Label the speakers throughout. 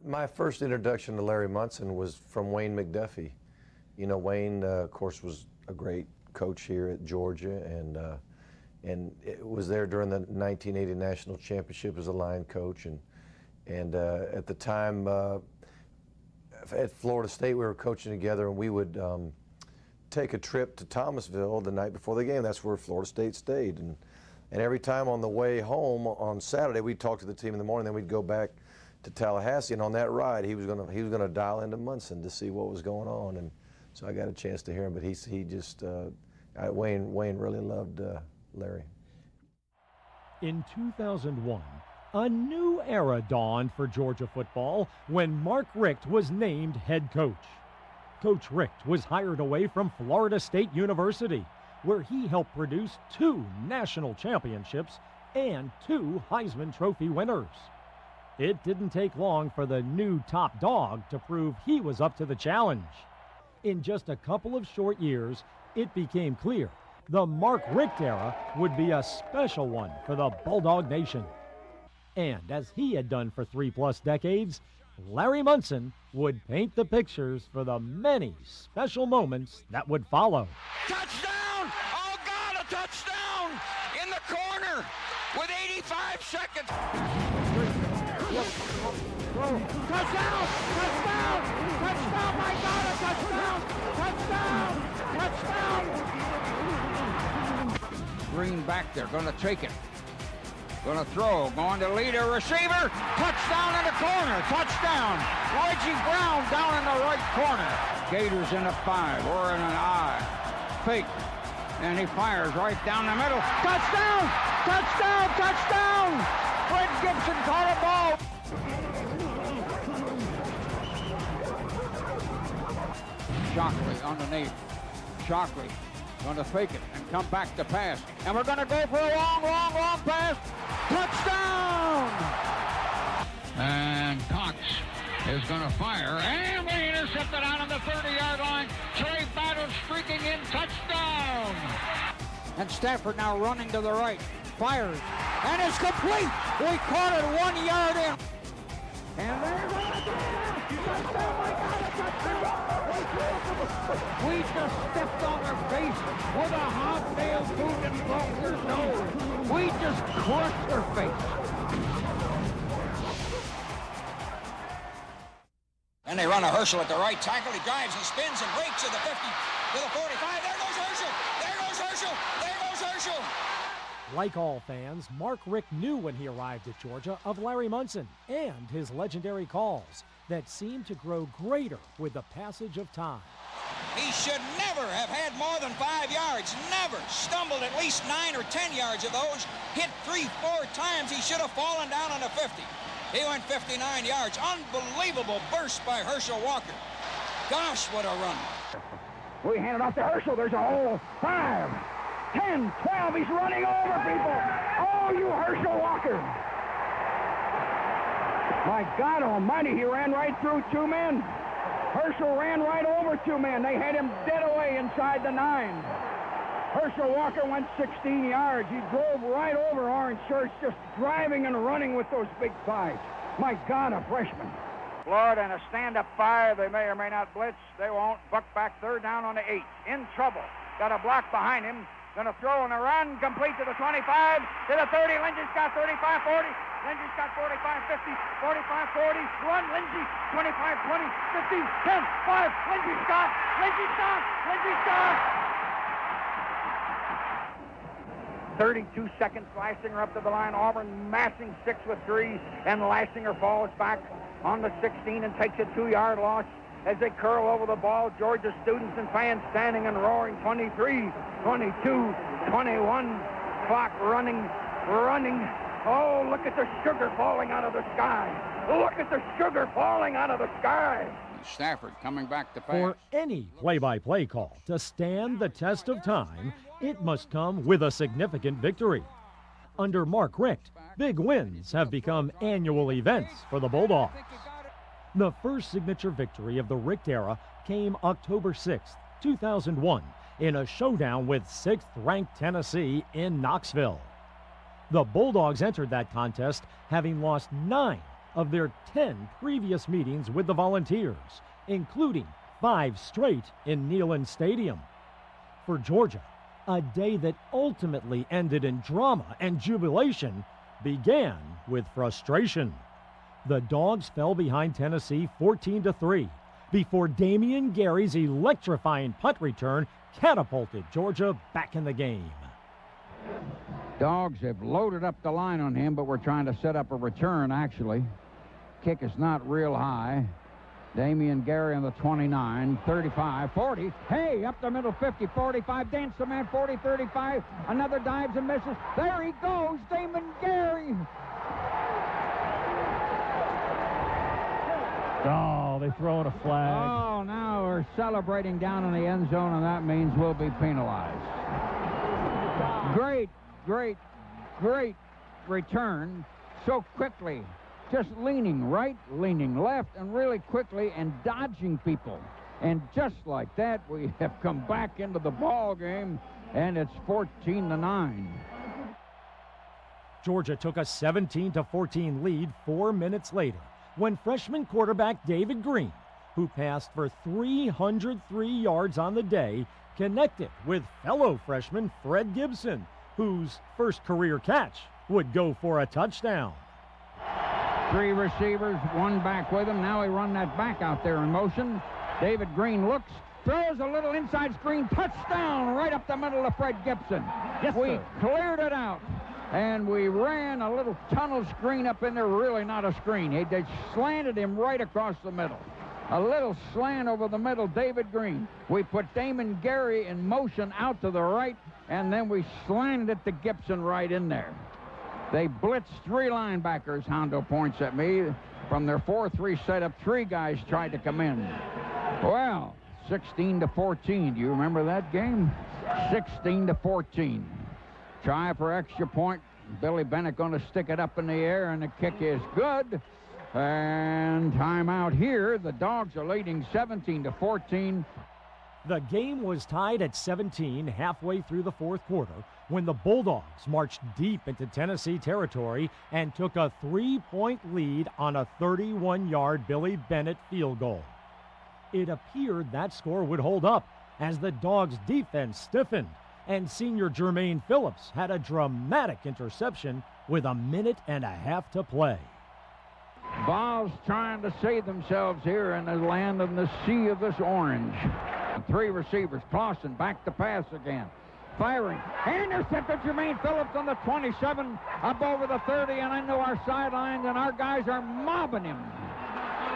Speaker 1: My first introduction to Larry Munson was from Wayne McDuffie. You know, Wayne, of course, was a great coach here at Georgia, and it was there during the 1980 National Championship as a line coach. And at the time, at Florida State, we were coaching together, and we would take a trip to Thomasville the night before the game. That's where Florida State stayed. And every time on the way home on Saturday, we'd talk to the team in the morning, then we'd go back to Tallahassee, and on that ride, he was gonna dial into Munson to see what was going on, and so I got a chance to hear him. But Wayne really loved Larry.
Speaker 2: In 2001, a new era dawned for Georgia football when Mark Richt was named head coach. Coach Richt was hired away from Florida State University, where he helped produce 2 national championships and 2 Heisman Trophy winners. It didn't take long for the new top dog to prove he was up to the challenge. In just a couple of short years, it became clear the Mark Richt era would be a special one for the Bulldog Nation. And as he had done for 3+ decades, Larry Munson would paint the pictures for the many special moments that would follow.
Speaker 3: Touchdown! Oh God, a touchdown! In the corner with 85 seconds.
Speaker 4: Touchdown! Touchdown! Touchdown! My God, a touchdown! Touchdown! Touchdown!
Speaker 3: Green back there, gonna take it. Gonna throw, going to lead a receiver. Touchdown in the corner, touchdown. Reggie Brown down in the right corner. Gators in a 5, or in an I. Fake, and he fires right down the middle. Touchdown! Touchdown! Touchdown! Fred Gibson caught a ball. Shockley underneath. Shockley going to fake it and come back to pass. And we're going to go for a long pass. Touchdown! And Cox is going to fire. And we intercepted out on the 30-yard line. Trey Battle streaking in. Touchdown! And Stafford now running to the right. Fires. And it's complete. We caught it 1 yard in. And there's a touchdown. My God, a touchdown. We just stepped on their face with a hobnail boot and broke their nose. We just crushed their face. And they run a Herschel at the right tackle. He drives and spins and breaks at the 50 to the 45. There goes Herschel. There goes Herschel. There goes Herschel.
Speaker 2: Like all fans, Mark Richt knew when he arrived at Georgia of Larry Munson and his legendary calls that seemed to grow greater with the passage of time.
Speaker 3: He should never have had more than 5 yards. Never. Stumbled at least 9 or 10 yards of those. Hit 3-4 times. He should have fallen down on the 50. He went 59 yards. Unbelievable burst by Herschel Walker. Gosh, what a run.
Speaker 4: We hand it off to Herschel. There's a hole. 5, 10, 12. He's running over people. Oh, you Herschel Walker. My God almighty, he ran right through 2 men. Herschel ran right over 2 men. They had him dead away inside the 9. Herschel Walker went 16 yards. He drove right over orange shirts, just driving and running with those big thighs. My God, a freshman. Florida in a stand-up fire. They may or may not blitz. They won't. Buck back, 3rd down on the 8. In trouble. Got a block behind him. Gonna throw on a run, complete to the 25, to the 30. Lindsey's got 35, 40. Lindsey's got 45, 50, 45, 40. Run, Lindsey, 25, 20, 15, 10, 5. Lindsey's got, Lindsey's got, Lindsey's got. 32 seconds, Lassinger up to the line. Auburn massing 6 with 3, and Lassinger falls back on the 16 and takes a 2-yard loss. As they curl over the ball, Georgia students and fans standing and roaring. 23, 22, 21, clock running. Oh, look at the sugar falling out of the sky. Look at the sugar falling out of the sky.
Speaker 3: Stafford coming back to pass.
Speaker 2: For any play-by-play call to stand the test of time, it must come with a significant victory. Under Mark Richt, big wins have become annual events for the Bulldogs. The first signature victory of the Richt era came October 6, 2001, in a showdown with 6th-ranked Tennessee in Knoxville. The Bulldogs entered that contest having lost 9 of their 10 previous meetings with the Volunteers, including 5 straight in Neyland Stadium. For Georgia, a day that ultimately ended in drama and jubilation began with frustration. The Dogs fell behind Tennessee 14-3 before Damian Gary's electrifying punt return catapulted Georgia back in the game.
Speaker 3: Dogs have loaded up the line on him, but we're trying to set up a return, actually. Kick is not real high. Damian Gary on the 29, 35, 40. Hey, up the middle, 50, 45. Dance the man, 40, 35. Another dives and misses. There he goes, Damian Gary.
Speaker 2: Oh, they throw a flag.
Speaker 3: Oh, now we're celebrating down in the end zone, and that means we'll be penalized. Great, great, great return so quickly. Just leaning right, leaning left, and really quickly, and dodging people. And just like that, we have come back into the ball game, and it's 14-9.
Speaker 2: Georgia took a 17-14 lead 4 minutes later when freshman quarterback David Green, who passed for 303 yards on the day, connected with fellow freshman Fred Gibson, whose first career catch would go for a touchdown.
Speaker 3: 3 receivers, 1 back with him. Now he run that back out there in motion. David Green looks, throws a little inside screen, touchdown right up the middle of Fred Gibson.
Speaker 2: Yes,
Speaker 3: we
Speaker 2: sir.
Speaker 3: Cleared it out, and we ran a little tunnel screen up in there, really not a screen. They slanted him right across the middle. A little slant over the middle, David Green. We put Damon Gary in motion out to the right, and then we slanted it to Gibson right in there. They blitzed 3 linebackers, Hondo points at me. From their 4-3 setup, 3 guys tried to come in. Well, 16-14. Do you remember that game? 16-14. Try for extra point. Billy Bennett going to stick it up in the air, and the kick is good. And timeout here. The Dogs are leading 17-14.
Speaker 2: The game was tied at 17 halfway through the fourth quarter when the Bulldogs marched deep into Tennessee territory and took a 3-point lead on a 31-yard Billy Bennett field goal. It appeared that score would hold up as the Dogs' defense stiffened and senior Jermaine Phillips had a dramatic interception with 1.5 minutes to play.
Speaker 3: Vols trying to save themselves here in the land of the sea of this orange. 3 receivers. Clausen back to pass again. Firing. Intercepted Jermaine Phillips on the 27, up over the 30 and into our sidelines, and our guys are mobbing him.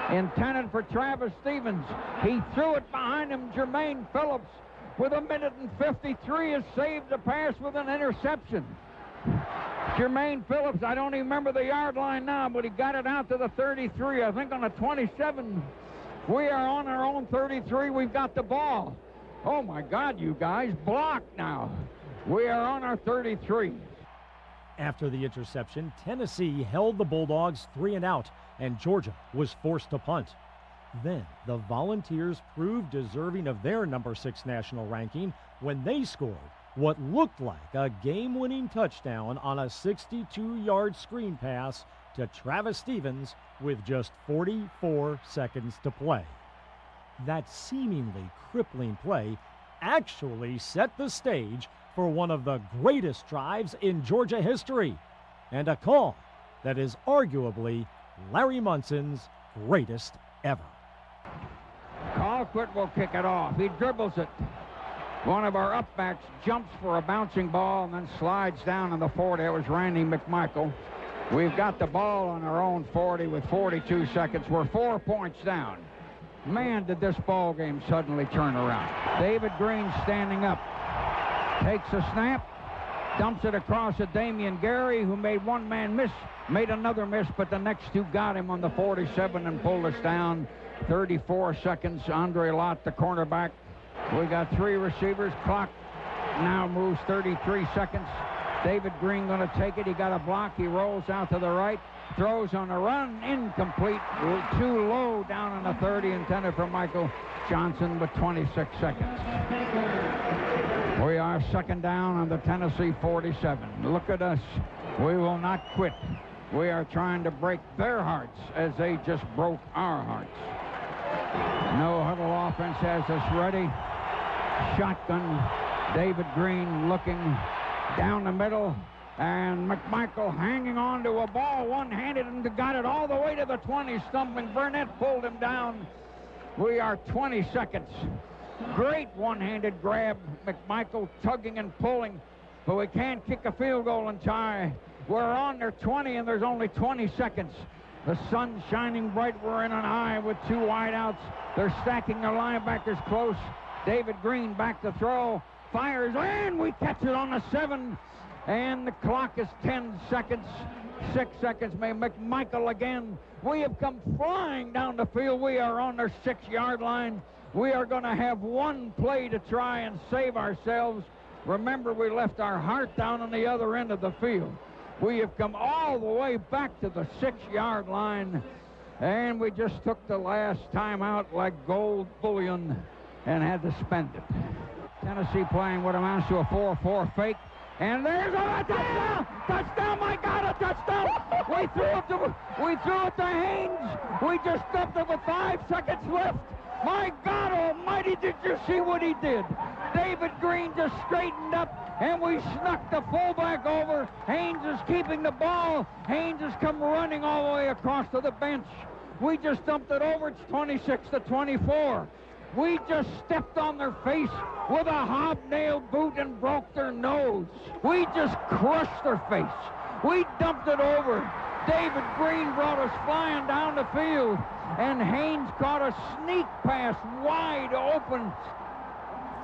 Speaker 3: Intended for Travis Stevens. He threw it behind him. Jermaine Phillips, with 1 minute and 53, has saved the pass with an interception. Jermaine Phillips, I don't even remember the yard line now, but he got it out to the 33, I think on the 27. We are on our own 33. We've got the ball. Oh, my God, you guys. Blocked now. We are on our 33.
Speaker 2: After the interception, Tennessee held the Bulldogs 3 and out, and Georgia was forced to punt. Then the Volunteers proved deserving of their number 6 national ranking when they scored what looked like a game-winning touchdown on a 62-yard screen pass to Travis Stevens with just 44 seconds to play. That seemingly crippling play actually set the stage for one of the greatest drives in Georgia history, and a call that is arguably Larry Munson's greatest ever.
Speaker 3: Colquitt will kick it off. He dribbles it. One of our upbacks jumps for a bouncing ball and then slides down on the 40. It was Randy McMichael. We've got the ball on our own 40 with 42 seconds. We're 4 points down. Man, did this ball game suddenly turn around. David Green standing up. Takes a snap. Dumps it across to Damian Gary, who made one man miss. Made another miss, but the next 2 got him on the 47 and pulled us down. 34 seconds. Andre Lott, the cornerback. We got 3 receivers. Clock now moves 33 seconds. David Green going to take it. He got a block. He rolls out to the right. Throws on a run. Incomplete. Too low down on the 30. Intended for Michael Johnson with 26 seconds. We are 2nd down on the Tennessee 47. Look at us. We will not quit. We are trying to break their hearts as they just broke our hearts. No huddle offense has us ready. Shotgun. David Green looking down the middle. And McMichael hanging on to a ball one-handed and got it all the way to the 20, stumbling. Burnett pulled him down. We are 20 seconds. Great one-handed grab. McMichael tugging and pulling, but we can't kick a field goal and tie. We're on their 20, and there's only 20 seconds. The sun's shining bright. We're in an eye with two wideouts. They're stacking their linebackers close. David Green back to throw. Fires, and we catch it on the 7. And the clock is 10 seconds. 6 seconds. McMichael again. We have come flying down the field. We are on their 6-yard line. We are going to have one play to try and save ourselves. Remember, we left our heart down on the other end of the field. We have come all the way back to the 6-yard line. And we just took the last time out like gold bullion and had to spend it. Tennessee playing what amounts to a 4-4 fake. And there's a touchdown! Touchdown, my God, a touchdown! We threw it to Haynes. We just dumped it with 5 seconds left. My God almighty, did you see what he did? David Green just straightened up, and we snuck the fullback over. Haynes is keeping the ball. Haynes has come running all the way across to the bench. We just dumped it over. It's 26-24. We just stepped on their face with a hobnail boot and broke their nose. We just crushed their face. We dumped it over. David Green brought us flying down the field, and Haynes caught a sneak pass wide open.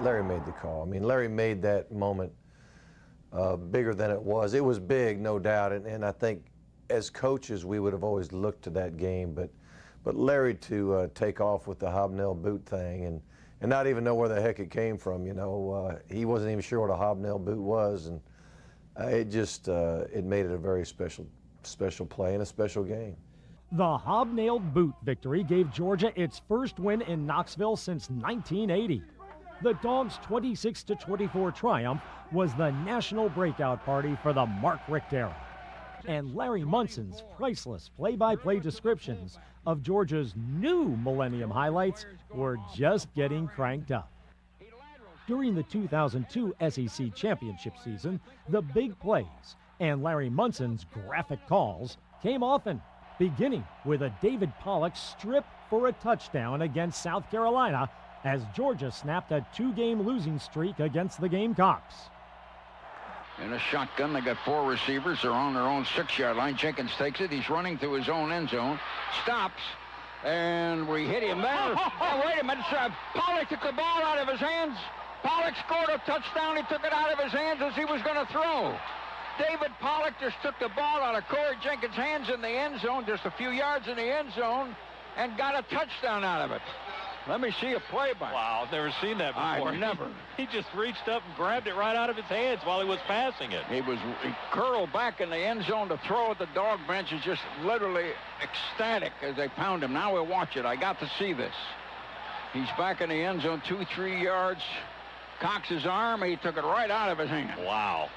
Speaker 1: Larry made the call. I mean, Larry made that moment bigger than it was. It was big, no doubt, and I think as coaches we would have always looked to that game, but Larry to take off with the hobnail boot thing and not even know where the heck it came from, you know. He wasn't even sure what a hobnail boot was, and it just it made it a very special play and a special game.
Speaker 2: The hobnailed boot victory gave Georgia its first win in Knoxville since 1980. The Dogs' 26-24 triumph was the national breakout party for the Mark Richt era. And Larry Munson's priceless play-by-play descriptions of Georgia's new Millennium highlights were just getting cranked up. During the 2002 SEC championship season, the big plays and Larry Munson's graphic calls came often, beginning with a David Pollock strip for a touchdown against South Carolina as Georgia snapped a 2-game losing streak against the Gamecocks.
Speaker 3: In a shotgun, they got 4 receivers. They're on their own 6-yard line. Jenkins takes it. He's running through his own end zone. Stops. And we hit him there. Oh, wait a minute. Pollock took the ball out of his hands. Pollock scored a touchdown. He took it out of his hands as he was going to throw. David Pollock just took the ball out of Corey Jenkins' hands in the end zone, just a few yards in the end zone, and got a touchdown out of it. Let me see a play-by.
Speaker 5: Wow, I've never seen that before.
Speaker 3: I've never.
Speaker 5: He just reached up and grabbed it right out of his hands while he was passing it.
Speaker 3: He curled back in the end zone to throw at the dog bench. Is just literally ecstatic as they pound him. Now we'll watch it. I got to see this. He's back in the end zone, 2-3 yards. Cocks his arm. He took it right out of his hand.
Speaker 5: Wow.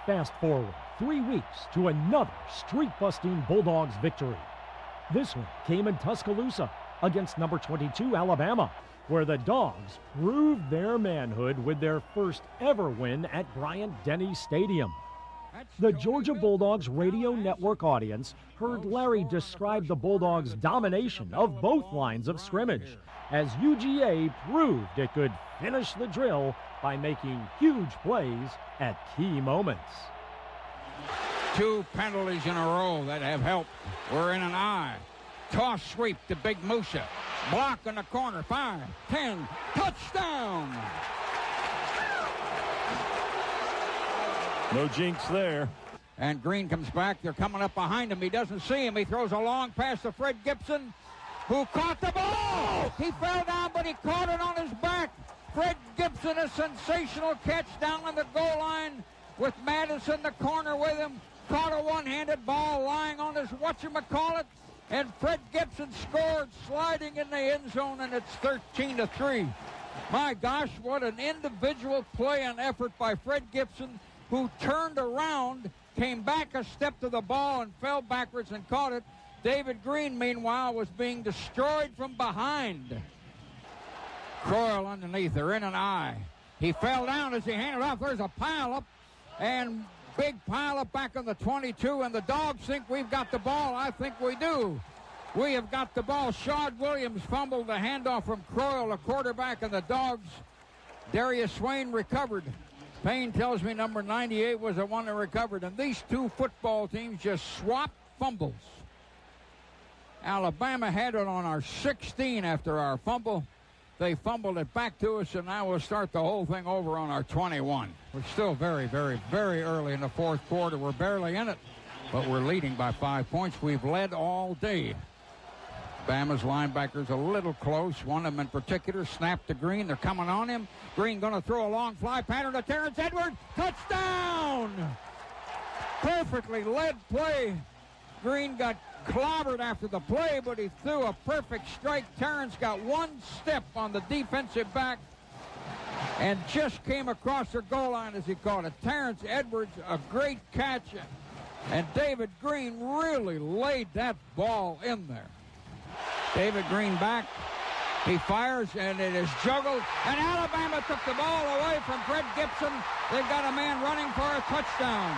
Speaker 2: Fast forward 3 weeks to another streak-busting Bulldogs victory. This one came in Tuscaloosa against number 22 Alabama, where the Dogs proved their manhood with their first ever win at Bryant-Denny Stadium. The Georgia Bulldogs radio network audience heard Larry describe the Bulldogs' domination of both lines of scrimmage, as UGA proved it could finish the drill by making huge plays at key moments.
Speaker 3: 2 penalties in a row that have helped. We're in an eye. Toss sweep to Big Musa. Block in the corner. 5, 10. Touchdown!
Speaker 5: No jinx there.
Speaker 3: And Green comes back. They're coming up behind him. He doesn't see him. He throws a long pass to Fred Gibson, who caught the ball. He fell down, but he caught it on his back. Fred Gibson, a sensational catch down on the goal line with Madison, the corner, with him. Caught a one-handed ball lying on his whatchamacallit. And Fred Gibson scored sliding in the end zone, and it's 13-3. My gosh, what an individual play and effort by Fred Gibson, who turned around, came back a step to the ball and fell backwards and caught it. David Green, meanwhile, was being destroyed from behind. Croyle underneath. They're in an eye. He fell down as he handed off. There's a pileup, and big pileup back on the 22, and the Dogs think we've got the ball. I think we do. We have got the ball. Shaud Williams fumbled the handoff from Croyle, the quarterback, and the Dogs. Darius Swain recovered. Payne tells me number 98 was the one that recovered. And these two football teams just swapped fumbles. Alabama had it on our 16 after our fumble. They fumbled it back to us, and now we'll start the whole thing over on our 21. We're still very, very, very early in the fourth quarter. We're barely in it, but we're leading by 5 points. We've led all day. Bama's linebackers a little close. One of them in particular snapped to Green. They're coming on him. Green going to throw a long fly pattern to Terrence Edwards. Touchdown! Perfectly led play. Green got clobbered after the play, but he threw a perfect strike. Terrence got one step on the defensive back and just came across the goal line as he caught it. Terrence Edwards, a great catch, and David Green really laid that ball in there. David Green back. He fires, and it is juggled. And Alabama took the ball away from Fred Gibson. They've got a man running for a touchdown.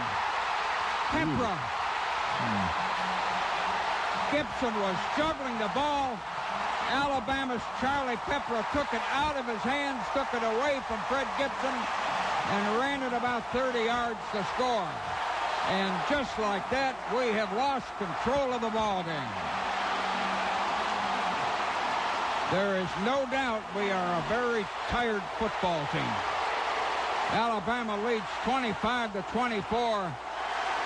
Speaker 3: Kempra. Gibson was juggling the ball. Alabama's Charlie Kempra took it out of his hands, took it away from Fred Gibson, and ran it about 30 yards to score. And just like that, we have lost control of the ball game. There is no doubt we are a very tired football team. Alabama leads 25-24,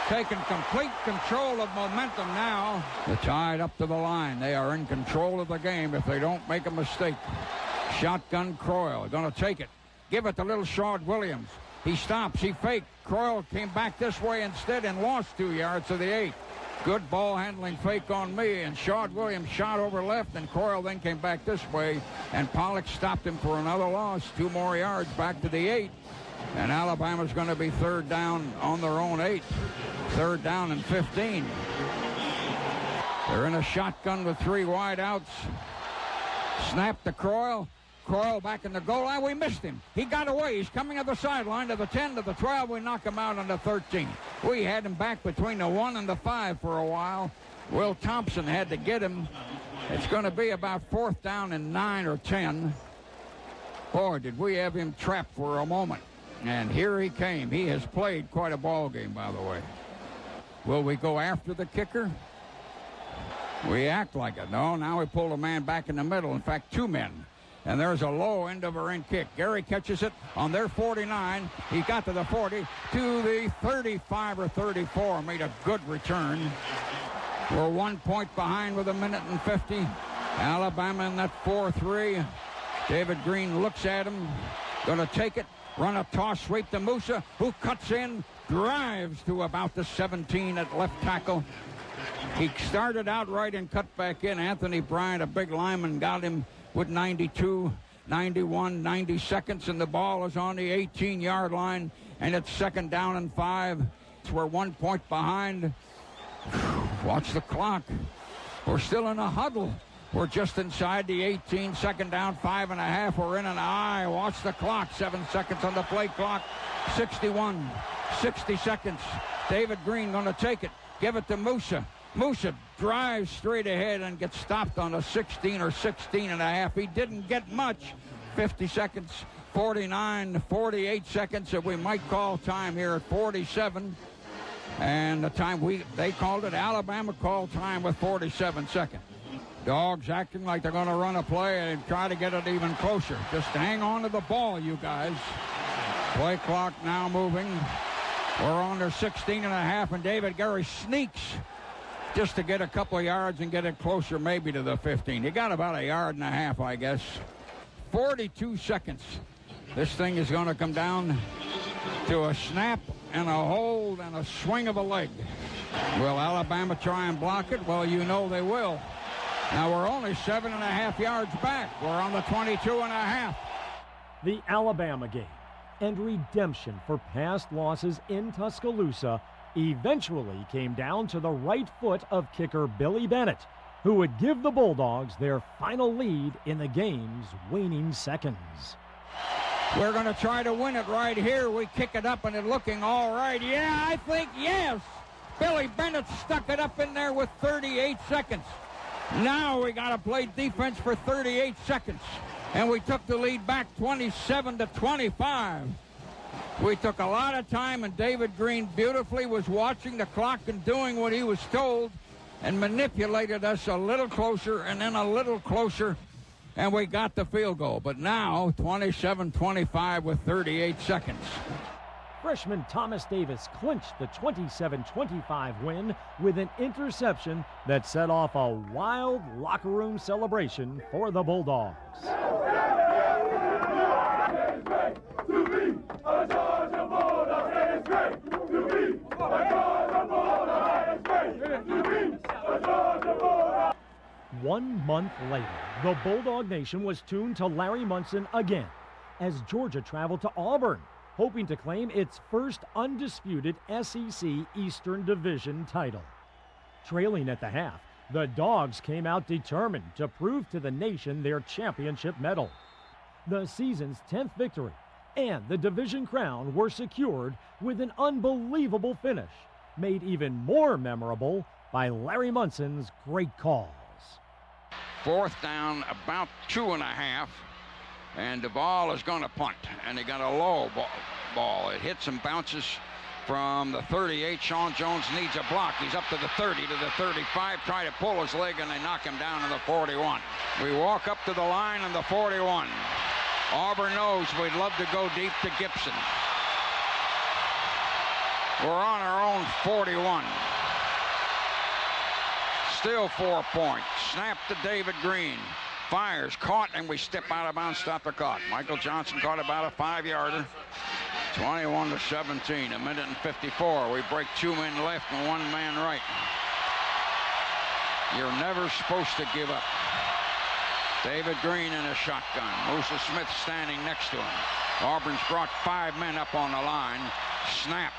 Speaker 3: taking complete control of momentum now. They're tied up to the line. They are in control of the game if they don't make a mistake. Shotgun Croyle, going to take it. Give it to little Shaud Williams. He stops, he faked. Croyle came back this way instead and lost 2 yards to the 8. Good ball handling fake on me, and Shaud Williams shot over left, and Croyle then came back this way, and Pollock stopped him for another loss. 2 more yards back to the 8, and Alabama's going to be third down on their own 8. Third down and 15. They're in a shotgun with 3 wide outs. Snap to Croyle. Croyle back in the goal line. We missed him. He got away. He's coming to the sideline to the 10, to the 12. We knock him out on the 13. We had him back between the 1 and the 5 for a while. Will Thompson had to get him. It's going to be about 4th down and 9 or 10. Boy, did we have him trapped for a moment. And here he came. He has played quite a ball game, by the way. Will we go after the kicker? We act like it. No, now we pull a man back in the middle. In fact, 2 men. And there's a low end of a end kick. Gary catches it on their 49. He got to the 40, to the 35 or 34. Made a good return. We're 1 point behind with 1:50. Alabama in that 4-3. David Green looks at him. Going to take it. Run a toss sweep to Musa, who cuts in, drives to about the 17 at left tackle. He started out right and cut back in. Anthony Bryant, a big lineman, got him with 92, 91, 90 seconds, and the ball is on the 18-yard line, and it's 2nd down and 5. We're 1 point behind. Watch the clock. We're still in a huddle. We're just inside the 18, 2nd down, 5.5. We're in an eye. Watch the clock. 7 seconds on the play clock. 61, 60 seconds. David Green going to take it. Give it to Musa. Musa drives straight ahead and gets stopped on a 16 or 16.5. He didn't get much. 50 seconds, 49, 48 seconds that we might call time here at 47. And the time they called it, Alabama called time with 47 seconds. Dogs acting like they're going to run a play and try to get it even closer. Just hang on to the ball, you guys. Play clock now moving. We're on their 16.5, and David Gary sneaks just to get a couple of yards and get it closer maybe to the 15. He got about 1.5 yards, I guess. 42 seconds. This thing is going to come down to a snap and a hold and a swing of a leg. Will Alabama try and block it? Well, you know they will. Now we're only 7.5 yards back. We're on the 22.5.
Speaker 2: The Alabama game and redemption for past losses in Tuscaloosa eventually came down to the right foot of kicker Billy Bennett, who would give the Bulldogs their final lead in the game's waning seconds.
Speaker 3: We're going to try to win it right here. We kick it up and it's looking all right. Yeah, I think yes. Billy Bennett stuck it up in there with 38 seconds. Now we got to play defense for 38 seconds. And we took the lead back 27-25. We took a lot of time, and David Green beautifully was watching the clock and doing what he was told and manipulated us a little closer and then a little closer, and we got the field goal. But now 27-25 with 38 seconds.
Speaker 2: Freshman Thomas Davis clinched the 27-25 win with an interception that set off a wild locker room celebration for the Bulldogs. One month later, the Bulldog Nation was tuned to Larry Munson again as Georgia traveled to Auburn, hoping to claim its first undisputed SEC Eastern Division title. Trailing at the half, the Dogs came out determined to prove to the nation their championship medal. The season's 10th victory and the division crown were secured with an unbelievable finish, made even more memorable by Larry Munson's great calls.
Speaker 3: Fourth down, about 2.5, and the ball is going to punt, and they got a low ball. It hits and bounces from the 38. Sean Jones needs a block. He's up to the 30, to the 35, try to pull his leg, and they knock him down to the 41. We walk up to the line on the 41. Auburn knows we'd love to go deep to Gibson. We're on our own 41. Still 4 points. Snap to David Green. Fires, caught, and we step out of bounds, stop the clock. Michael Johnson caught about a 5-yarder. 21-17, a minute and 54. We break 2 men left and 1 man right. You're never supposed to give up. David Green in a shotgun. Musa Smith standing next to him. Auburn's brought 5 men up on the line. Snap.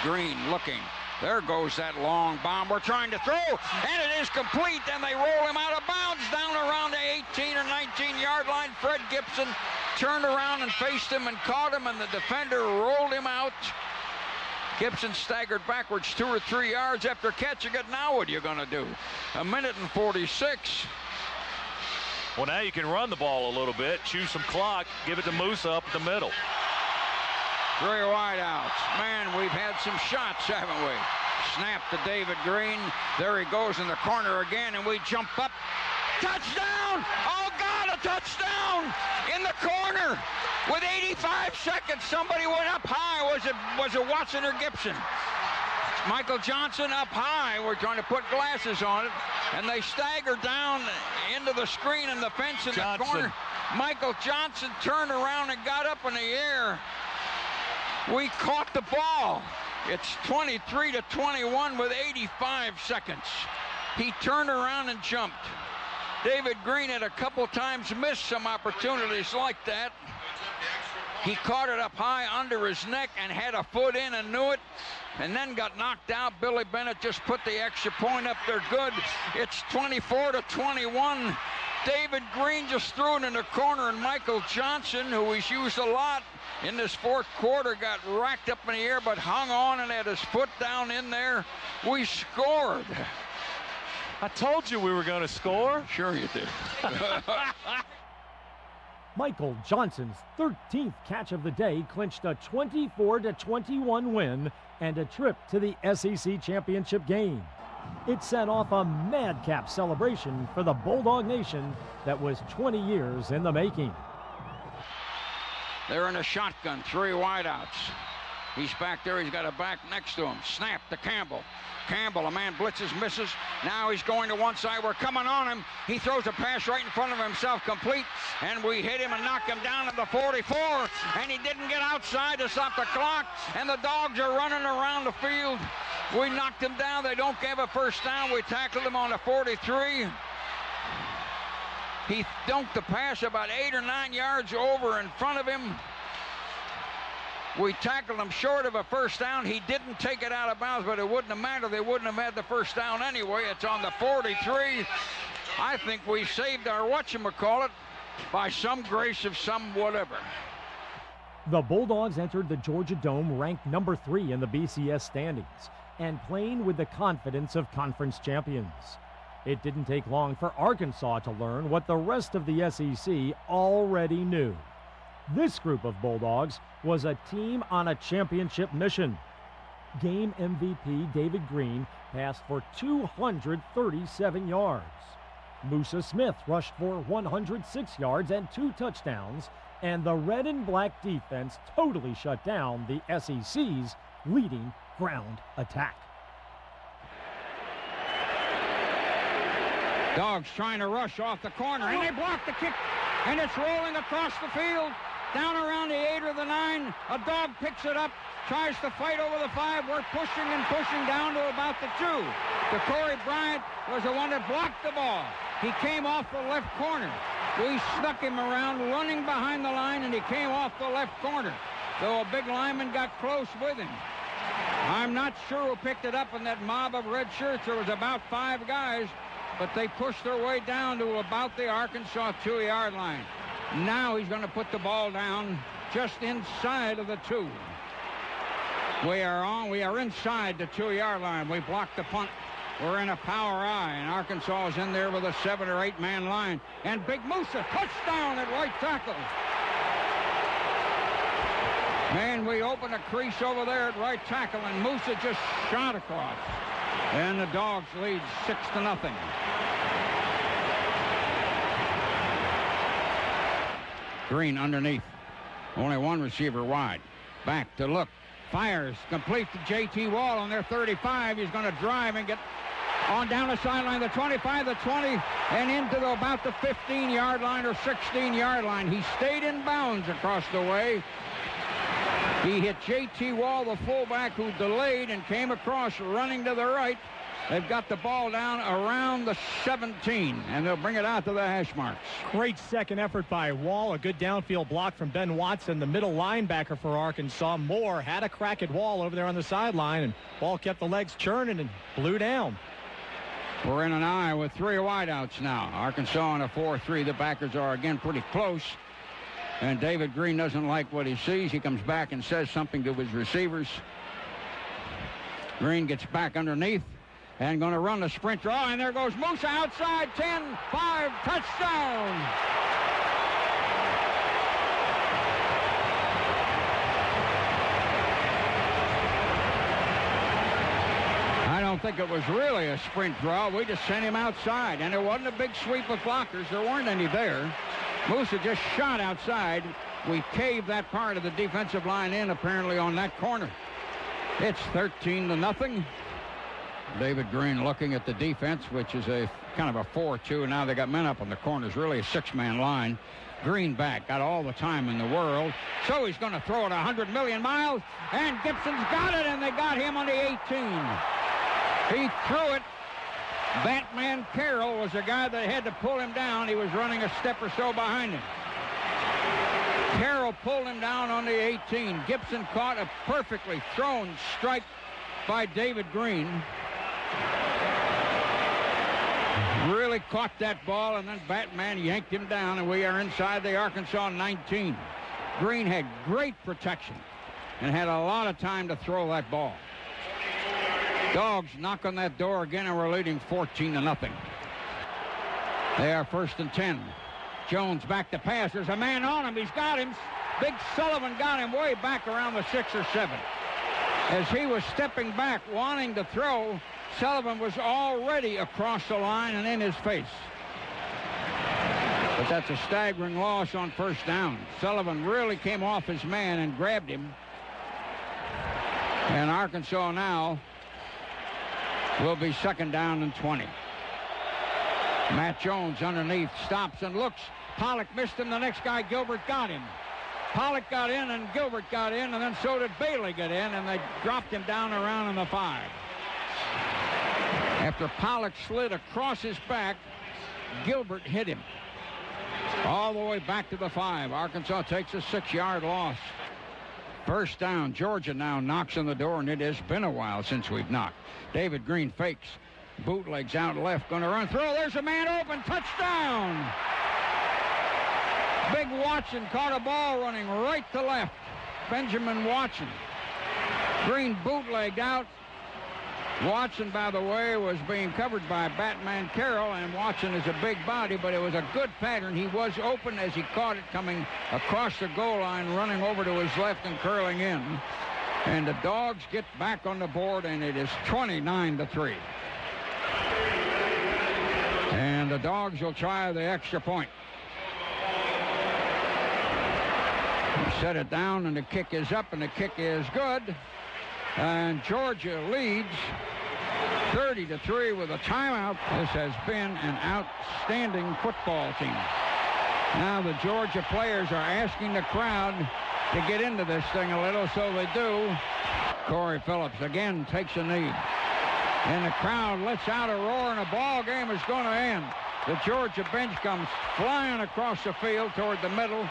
Speaker 3: Green looking. There goes that long bomb. We're trying to throw, and it is complete, and they roll him out of bounds down around the 18 or 19-yard line. Fred Gibson turned around and faced him and caught him, and the defender rolled him out. Gibson staggered backwards 2 or 3 yards after catching it. Now what are you going to do? A minute and 46.
Speaker 5: Well, now you can run the ball a little bit, chew some clock, give it to Musa up the middle.
Speaker 3: 3 wideouts. Man, we've had some shots, haven't we? Snap to David Green. There he goes in the corner again, and we jump up. Touchdown! Oh, God, a touchdown! In the corner. With 85 seconds, somebody went up high. Was it Watson or Gibson? Michael Johnson up high. We're trying to put glasses on it. And they stagger down into the screen and the fence in the corner. Michael Johnson turned around and got up in the air. We caught the ball. It's 23-21 with 85 seconds. He turned around and jumped. David Green had a couple times missed some opportunities like that. He caught it up high under his neck and had a foot in and knew it, and then got knocked out. Billy Bennett just put the extra point up there good. It's 24-21. David Green just threw it in the corner, and Michael Johnson, who he's used a lot in this fourth quarter, got racked up in the air but hung on and had his foot down in there. We scored.
Speaker 5: I told you we were going to score.
Speaker 3: Sure you did.
Speaker 2: Michael Johnson's 13th catch of the day clinched a 24-21 win and a trip to the SEC championship game. It set off a madcap celebration for the Bulldog Nation that was 20 years in the making.
Speaker 3: They're in a shotgun, 3 wideouts. He's back there, he's got a back next to him. Snap to Campbell. Campbell, a man blitzes, misses. Now he's going to one side. We're coming on him. He throws a pass right in front of himself, complete, and we hit him and knock him down at the 44, and he didn't get outside to stop the clock, and the Dogs are running around the field. We knocked him down. They don't give a first down. We tackled him on the 43. He dunked the pass about 8 or 9 yards over in front of him. We tackled him short of a first down. He didn't take it out of bounds, but it wouldn't have mattered. They wouldn't have had the first down anyway. It's on the 43. I think we saved our whatchamacallit by some grace of some whatever.
Speaker 2: The Bulldogs entered the Georgia Dome ranked number 3 in the BCS standings and playing with the confidence of conference champions. It didn't take long for Arkansas to learn what the rest of the SEC already knew. This group of Bulldogs was a team on a championship mission. Game MVP David Green passed for 237 yards. Musa Smith rushed for 106 yards and 2 touchdowns, and the red and black defense totally shut down the SEC's leading ground attack.
Speaker 3: Dogs trying to rush off the corner, and they block the kick, and it's rolling across the field, down around the 8 or the 9. A dog picks it up, tries to fight over the 5. We're pushing and pushing down to about the 2. Corey Bryant was the one that blocked the ball. He came off the left corner. We snuck him around, running behind the line, and he came off the left corner, though a big lineman got close with him. I'm not sure who picked it up in that mob of red shirts. There was about 5 guys, but they pushed their way down to about the Arkansas 2-yard line. Now he's going to put the ball down just inside of the 2. We are inside the 2-yard line. We blocked the punt. We're in a power I, and Arkansas is in there with a 7 or 8 man line. And Big Musa, touchdown at right tackle. Man, we open a crease over there at right tackle, and Musa just shot across. And the Dogs lead 6-0. Green underneath. Only one receiver wide. Back to look. Fires. Complete to J.T. Wall on their 35. He's going to drive and get on down the sideline, the 25, the 20, and into about the 15-yard line or 16-yard line. He stayed in bounds across the way. He hit J.T. Wall, the fullback, who delayed and came across running to the right. They've got the ball down around the 17, and they'll bring it out to the hash marks.
Speaker 6: Great second effort by Wall. A good downfield block from Ben Watson, the middle linebacker for Arkansas. Moore had a crack at Wall over there on the sideline, and Wall kept the legs churning and blew down.
Speaker 3: We're in an I with 3 wideouts now. Arkansas on a 4-3. The backers are again pretty close. And David Green doesn't like what he sees. He comes back and says something to his receivers. Green gets back underneath and going to run the sprint draw. And there goes Musa outside. 10, 5, touchdown. I don't think it was really a sprint draw. We just sent him outside, and it wasn't a big sweep of blockers. There weren't any there. Musa just shot outside. We caved that part of the defensive line in, apparently, on that corner. It's 13-0. David Green looking at the defense, which is a kind of a 4-2. Now they got men up on the corners, really a 6-man line. Green back, got all the time in the world. So he's going to throw it 100 million miles, and Gibson's got it, and they got him on the 18. He threw it. Batman Carroll was the guy that had to pull him down. He was running a step or so behind him. Carroll pulled him down on the 18. Gibson caught a perfectly thrown strike by David Green. Really caught that ball, and then Batman yanked him down, and we are inside the Arkansas 19. Green had great protection and had a lot of time to throw that ball. Dogs knock on that door again, and we're leading 14-0. They are 1st and 10. Jones back to pass. There's a man on him. He's got him. Big Sullivan got him way back around the 6 or 7. As he was stepping back, wanting to throw, Sullivan was already across the line and in his face. But that's a staggering loss on 1st down. Sullivan really came off his man and grabbed him. And Arkansas now will be 2nd down and 20. Matt Jones underneath, stops and looks. Pollock missed him. The next guy, Gilbert, got him. Pollock got in, and Gilbert got in, and then so did Bailey get in, and they dropped him down around in the 5. After Pollock slid across his back, Gilbert hit him. All the way back to the 5. Arkansas takes a 6-yard loss. First down. Georgia now knocks on the door, and it has been a while since we've knocked. David Green fakes. Bootlegs out left. Going to run through. There's a man open. Touchdown. Big Watson caught a ball running right to left. Benjamin Watson. Green bootlegged out. Watson, by the way, was being covered by Batman Carroll, and Watson is a big body, but it was a good pattern. He was open as he caught it coming across the goal line, running over to his left and curling in. And the Dogs get back on the board, and it is 29-3. And the Dogs will try the extra point. Set it down, and the kick is up, and the kick is good. And Georgia leads 30-3 with a timeout. This has been an outstanding football team. Now the Georgia players are asking the crowd to get into this thing a little, so they do. Corey Phillips again takes a knee. And the crowd lets out a roar, and the ball game is going to end. The Georgia bench comes flying across the field toward the middle.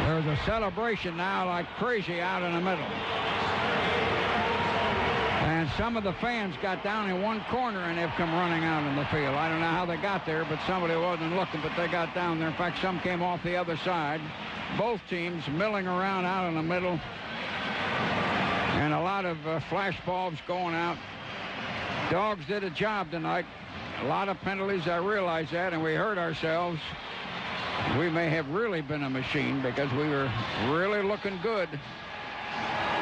Speaker 3: There's a celebration now like crazy out in the middle. And some of the fans got down in one corner and have come running out in the field. I don't know how they got there, but somebody wasn't looking, but they got down there. In fact, some came off the other side. Both teams milling around out in the middle. And a lot of flash bulbs going out. Dogs did a job tonight. A lot of penalties, I realize that, and we hurt ourselves. We may have really been a machine because we were really looking good.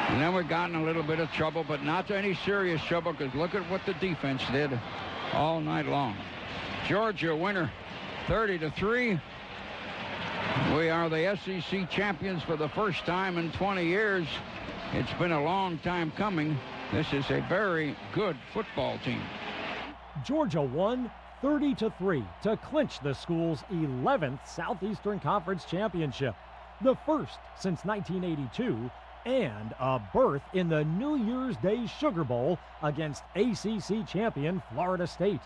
Speaker 3: And then we got in a little bit of trouble, but not any serious trouble, because look at what the defense did all night long. Georgia winner 30-3. We are the SEC champions for the first time in 20 years. It's been a long time coming. This is a very good football team.
Speaker 2: Georgia won 30-3 to clinch the school's 11th Southeastern Conference championship, the first since 1982, and a berth in the New Year's Day Sugar Bowl against ACC champion Florida State.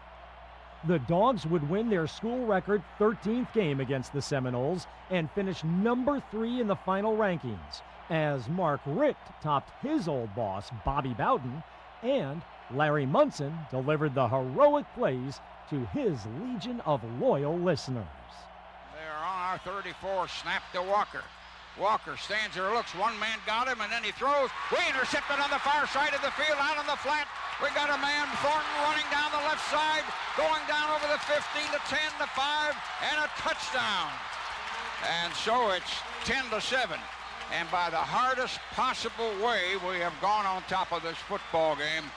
Speaker 2: The Dogs would win their school record 13th game against the Seminoles and finish number 3 in the final rankings, as Mark Richt topped his old boss, Bobby Bowden, and Larry Munson delivered the heroic plays to his legion of loyal listeners.
Speaker 3: They're on our 34, snap to Walker. Walker stands there, looks, one man got him, and then he throws. We intercepted on the far side of the field, out on the flat. We got a man, Thornton, running down the left side, going down over the 15 to 10 to 5, and a touchdown. And so it's 10-7. And by the hardest possible way, we have gone on top of this football game,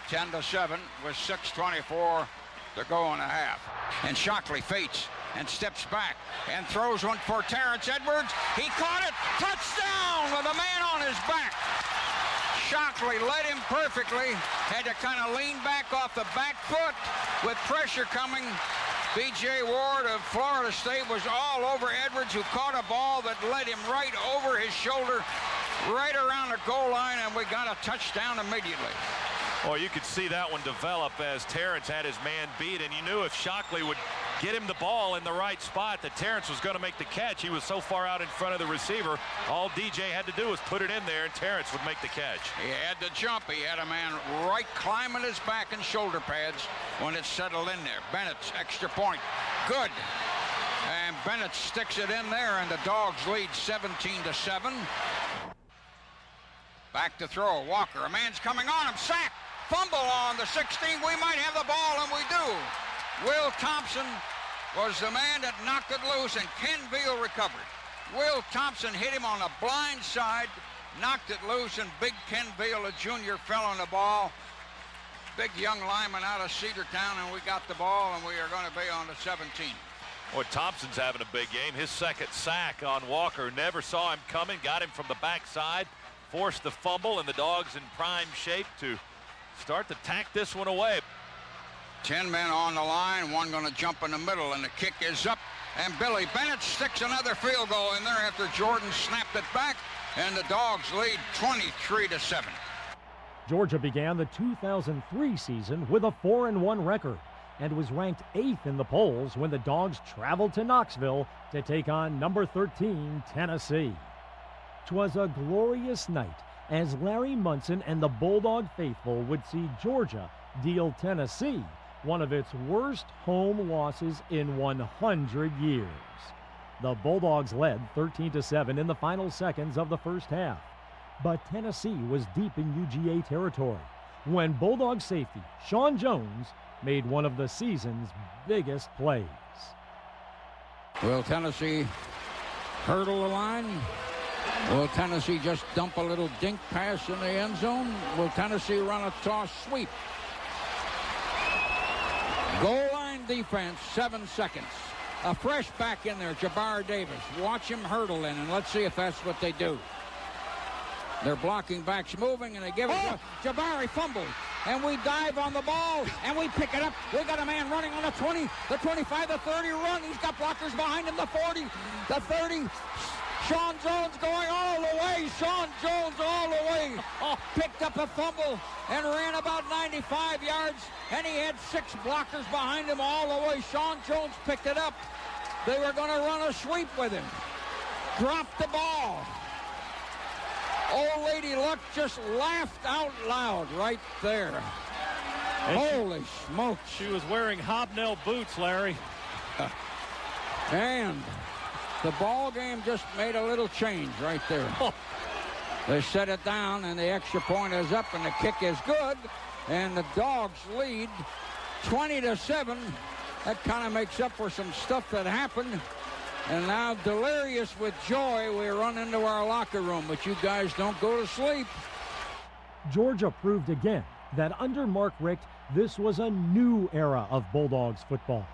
Speaker 3: 10-7, with 6:24 to go in a half. And Shockley fates and steps back and throws one for Terrence Edwards. He caught it. Touchdown with a man on his back. Shockley led him perfectly. Had to kind of lean back off the back foot with pressure coming. B.J. Ward of Florida State was all over Edwards, who caught a ball that led him right over his shoulder, right around the goal line, and we got a touchdown immediately.
Speaker 5: Well, you could see that one develop as Terrence had his man beat, and you knew if Shockley would get him the ball in the right spot that Terrence was going to make the catch. He was so far out in front of the receiver, all DJ had to do was put it in there, and Terrence would make the catch.
Speaker 3: He had to jump. He had a man right climbing his back and shoulder pads when it settled in there. Bennett's extra point. Good. And Bennett sticks it in there, and the Dogs lead 17-7. Back to throw. Walker. A man's coming on him. Sack. Fumble on the 16. We might have the ball, and we do. Will Thompson was the man that knocked it loose, and Ken Beal recovered. Will Thompson hit him on the blind side, knocked it loose, and big Ken Beal, a junior, fell on the ball. Big young lineman out of Cedartown, and we got the ball, and we are going to be on the 17.
Speaker 5: Boy, Thompson's having a big game. His second sack on Walker. Never saw him coming, got him from the backside, forced the fumble, and the Dogs in prime shape to start to tack this one away.
Speaker 3: 10 men on the line, one going to jump in the middle, and the kick is up, and Billy Bennett sticks another field goal in there after Jordan snapped it back, and the Dogs lead 23-7.
Speaker 2: Georgia began the 2003 season with a 4-1 record. and was ranked 8th in the polls when the Dogs traveled to Knoxville to take on number 13 Tennessee. 'Twas a glorious night as Larry Munson and the Bulldog faithful would see Georgia deal Tennessee one of its worst home losses in 100 years. The Bulldogs led 13-7 in the final seconds of the first half, but Tennessee was deep in UGA territory when Bulldog safety Sean Jones made one of the season's biggest plays.
Speaker 3: Will Tennessee hurdle the line? Will Tennessee just dump a little dink pass in the end zone? Will Tennessee run a toss sweep? Goal line defense, 7 seconds. A fresh back in there, Jabbar Davis. Watch him hurdle in, and let's see if that's what they do. They're blocking backs moving, and they give it to Jabari fumbles. And we dive on the ball, and we pick it up. We got a man running on the 20, the 25, the 30 run. He's got blockers behind him, the 40, the 30. Sean Jones going all the way. Sean Jones all the way. Picked up a fumble and ran about 95 yards, and he had 6 blockers behind him all the way. Sean Jones picked it up. They were going to run a sweep with him. Dropped the ball. Old Lady Luck just laughed out loud right there.
Speaker 6: And
Speaker 3: holy smokes.
Speaker 6: She was wearing hobnail boots, Larry.
Speaker 3: And the ball game just made a little change right there. They set it down, and the extra point is up, and the kick is good. And the Dogs lead 20-7. That kind of makes up for some stuff that happened. And now, delirious with joy, we run into our locker room, but you guys don't go to sleep.
Speaker 2: Georgia proved again that under Mark Richt, this was a new era of Bulldogs football.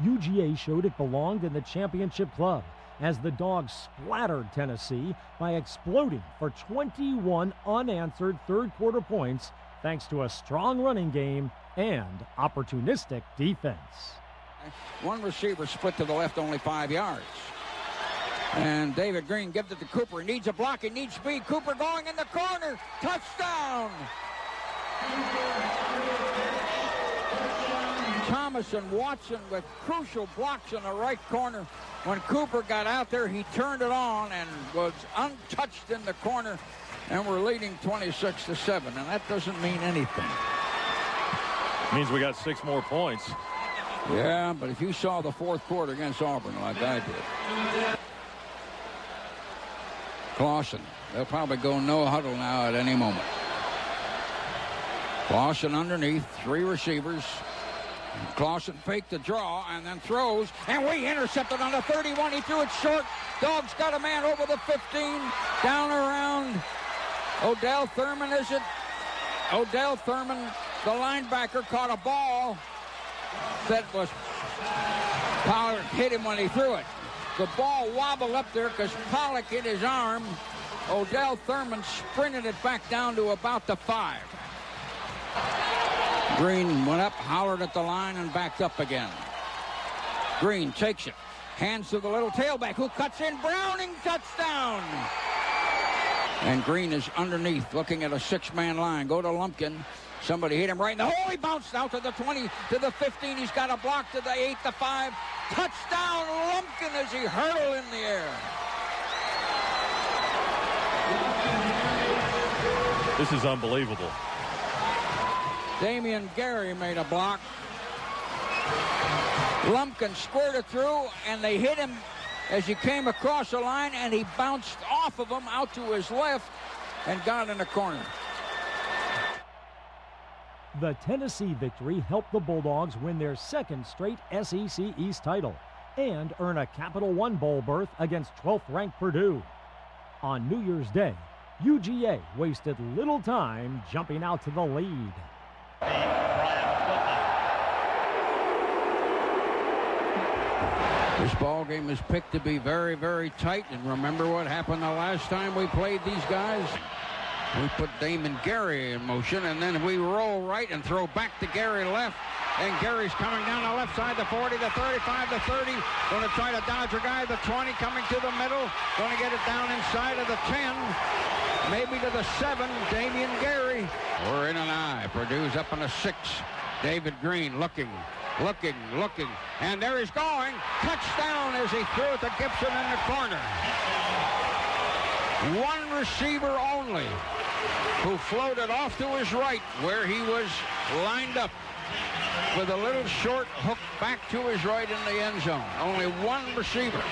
Speaker 2: UGA showed it belonged in the championship club as the Dogs splattered Tennessee by exploding for 21 unanswered third-quarter points thanks to a strong running game and opportunistic defense.
Speaker 3: One receiver split to the left, only 5 yards. And David Green gives it to Cooper. He needs a block. He needs speed. Cooper going in the corner. Touchdown! Thomas and Watson with crucial blocks in the right corner. When Cooper got out there, he turned it on and was untouched in the corner. And we're leading 26-7. And that doesn't mean anything.
Speaker 6: Means we got 6 more points.
Speaker 3: Yeah, but if you saw the fourth quarter against Auburn like I did. Clausen. They'll probably go no huddle now at any moment. Clausen underneath, 3 receivers. Clausen faked the draw and then throws, and we intercepted on the 31. He threw it short. Dogs got a man over the 15, down around Odell Thurman, is it? Odell Thurman, the linebacker, caught a ball that was Pollard hit him when he threw it. The ball wobbled up there because Pollock hit his arm. Odell Thurman sprinted it back down to about the 5. Green went up, hollered at the line, and backed up again. Green takes it. Hands to the little tailback who cuts in. Browning, touchdown! And Green is underneath, looking at a 6-man line. Go to Lumpkin. Somebody hit him right in the hole. He bounced out to the 20, to the 15. He's got a block to the 8, the 5. Touchdown, Lumpkin, as he hurtled in the air.
Speaker 6: This is unbelievable.
Speaker 3: Damian Gary made a block. Lumpkin squirted through, and they hit him as he came across the line, and he bounced off of him out to his left and got in the corner.
Speaker 2: The Tennessee victory helped the Bulldogs win their 2nd straight SEC East title and earn a Capital One Bowl berth against 12th-ranked Purdue. On New Year's Day, UGA wasted little time jumping out to the lead.
Speaker 3: This ball game is picked to be very, very tight, and remember what happened the last time we played these guys? We put Damon Gary in motion, and then we roll right and throw back to Gary left. And Gary's coming down the left side, the 40, the 35, the 30. Going to try to dodge a guy, the 20 coming to the middle. Going to get it down inside of the 10. Maybe to the 7, Damian Gary. We're in an eye. Purdue's up on a 6. David Green looking. looking, and there he's going. Touchdown as he threw it to Gibson in the corner. One receiver only who floated off to his right where he was lined up with a little short hook back to his right in the end zone. Only one receiver.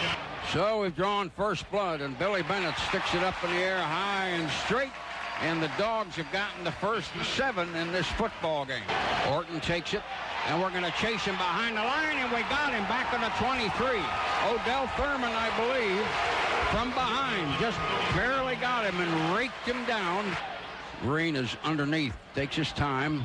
Speaker 3: So we've drawn first blood, and Billy Bennett sticks it up in the air high and straight, and the Dogs have gotten the first 7 in this football game. Orton takes it, and we're going to chase him behind the line, and we got him back on the 23. Odell Thurman, I believe, from behind, just barely got him and raked him down. Green is underneath, takes his time.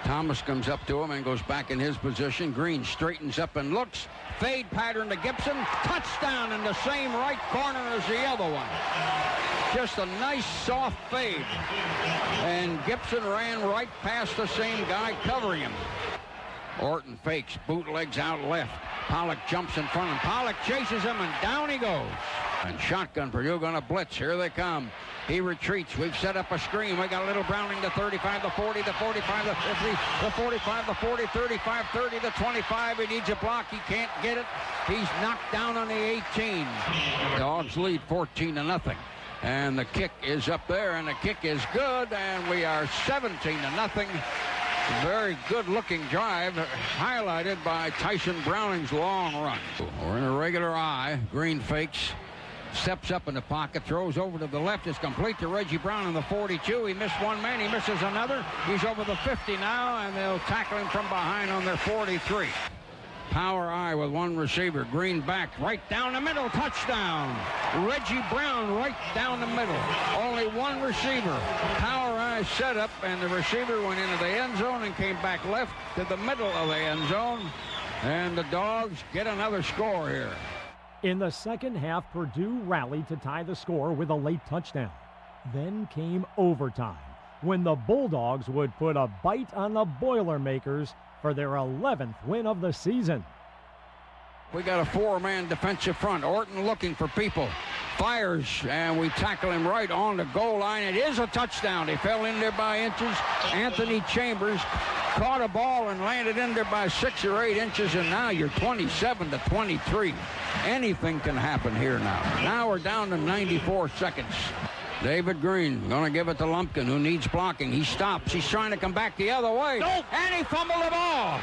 Speaker 3: Thomas comes up to him and goes back in his position. Green straightens up and looks. Fade pattern to Gibson. Touchdown in the same right corner as the other one. Just a nice soft fade. And Gibson ran right past the same guy covering him. Orton fakes, bootlegs out left. Pollock jumps in front of him. Pollock chases him, and down he goes. And shotgun, Purdue going to blitz. Here they come. He retreats. We've set up a screen. We got a little Browning to 35, to 40, to 45, to 50, to 45, to 40, 35, 30, to 25. He needs a block. He can't get it. He's knocked down on the 18. Dogs lead 14-0. And the kick is up there, and the kick is good, and we are 17-0. Very good-looking drive, highlighted by Tyson Browning's long run. We're in a regular eye. Green fakes. Steps up in the pocket, throws over to the left. It's complete to Reggie Brown in the 42. He missed one man. He misses another. He's over the 50 now, and they'll tackle him from behind on their 43. Power eye with one receiver. Green back, right down the middle. Touchdown. Reggie Brown right down the middle. Only one receiver. Power eye set up, and the receiver went into the end zone and came back left to the middle of the end zone. And the Dogs get another score here.
Speaker 2: In the second half, Purdue rallied to tie the score with a late touchdown. Then came overtime, when the Bulldogs would put a bite on the Boilermakers for their 11th win of the season.
Speaker 3: We got a 4-man defensive front. Orton looking for people. Fires, and we tackle him right on the goal line. It is a touchdown. He fell in there by inches. Anthony Chambers caught a ball and landed in there by 6 or 8 inches, and now you're 27-23. Anything can happen here now. Now we're down to 94 seconds. David Green going to give it to Lumpkin, who needs blocking. He stops. He's trying to come back the other way. Nope. And he fumbled the ball.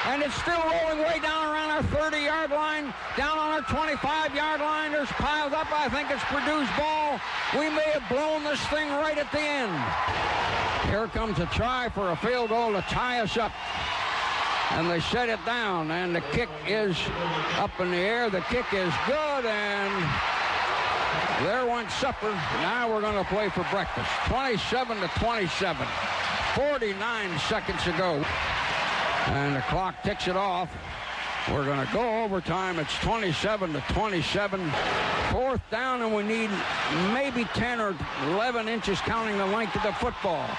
Speaker 3: And it's still rolling way down around our 30-yard line, down on our 25-yard line. There's piled up. I think it's Purdue's ball. We may have blown this thing right at the end. Here comes a try for a field goal to tie us up. And they set it down, and the kick is up in the air. The kick is good, and there went supper. Now we're going to play for breakfast. 27-27. 49 seconds to go. And the clock ticks it off. We're going to go overtime. It's 27-27. 4th down, and we need maybe 10 or 11 inches counting the length of the football.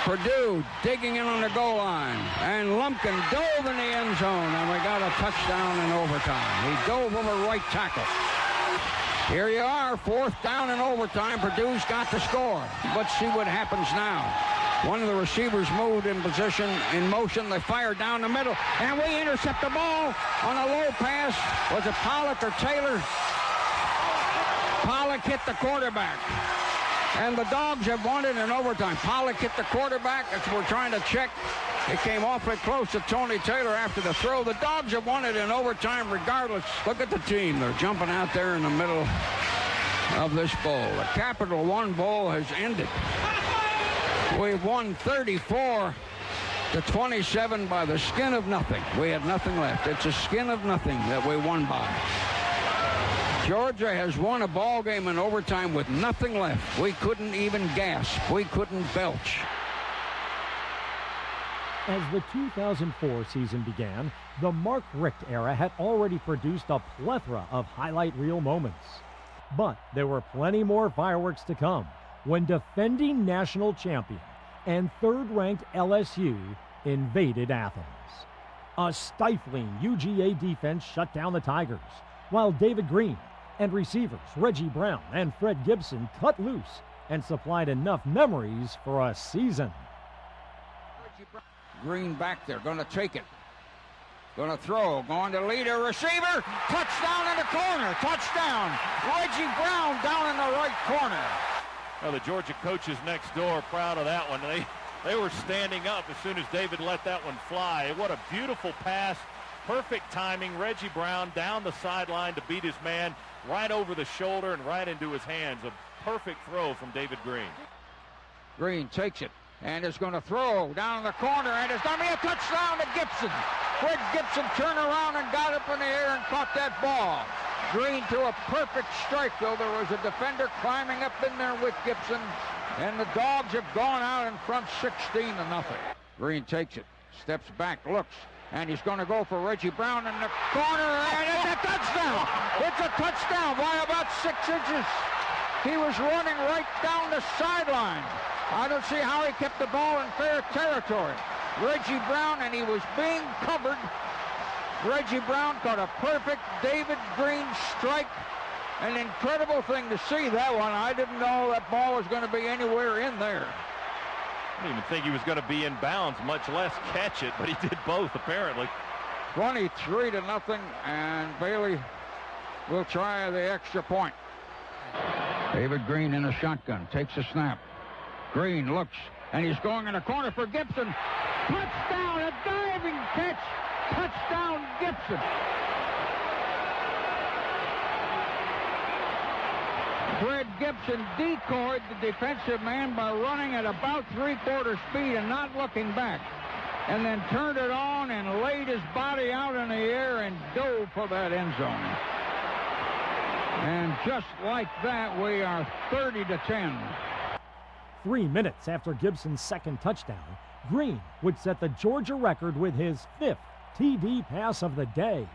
Speaker 3: Purdue digging in on the goal line. And Lumpkin dove in the end zone, and we got a touchdown in overtime. He dove over right tackle. Here you are, 4th down in overtime. Purdue's got the score. Let's see what happens now. One of the receivers moved in position, in motion. They fired down the middle, and we intercept the ball on a low pass. Was it Pollock or Taylor? Pollock hit the quarterback. And the Dogs have won it in overtime. Pollock hit the quarterback. As we're trying to check. It came awfully close to Tony Taylor after the throw. The Dogs have won it in overtime regardless. Look at the team. They're jumping out there in the middle of this bowl. The Capital One Bowl has ended. We've won 34-27 by the skin of nothing. We had nothing left. It's a skin of nothing that we won by. Georgia has won a ball game in overtime with nothing left. We couldn't even gasp. We couldn't belch.
Speaker 2: As the 2004 season began, the Mark Richt era had already produced a plethora of highlight reel moments. But there were plenty more fireworks to come when defending national champion and third-ranked LSU invaded Athens. A stifling UGA defense shut down the Tigers, while David Green and receivers Reggie Brown and Fred Gibson cut loose and supplied enough memories for a season.
Speaker 3: Green back there, going to take it. Going to throw, going to lead a receiver. Touchdown in the corner, touchdown. Reggie Brown down in the right corner.
Speaker 5: Well, the Georgia coaches next door are proud of that one. They were standing up as soon as David let that one fly. What a beautiful pass. Perfect timing. Reggie Brown down the sideline to beat his man right over the shoulder and right into his hands. A perfect throw from David Green.
Speaker 3: Green takes it and is going to throw down in the corner, and it's going to be a touchdown to Gibson. Fred Gibson turned around and got up in the air and caught that ball. Green to a perfect strike, though. There was a defender climbing up in there with Gibson, and the Dogs have gone out in front 16-0. Green takes it, steps back, looks, and he's going to go for Reggie Brown in the corner, and it's a touchdown! It's a touchdown by about 6 inches. He was running right down the sideline. I don't see how he kept the ball in fair territory. Reggie Brown, and he was being covered. Reggie Brown got a perfect David Green strike. An incredible thing to see that one. I didn't know that ball was going to be anywhere in there.
Speaker 5: I didn't even think he was going to be in bounds, much less catch it, but he did both, apparently.
Speaker 3: 23-0, and Bailey will try the extra point. David Green in a shotgun, takes a snap. Green looks, and he's going in the corner for Gibson. Touchdown, a diving catch. Touchdown, Gibson. Fred Gibson decoyed the defensive man by running at about 3/4 speed and not looking back, and then turned it on and laid his body out in the air and dove for that end zone. And just like that, we are 30-10.
Speaker 2: 3 minutes after Gibson's second touchdown, Green would set the Georgia record with his 5th TD pass of the day.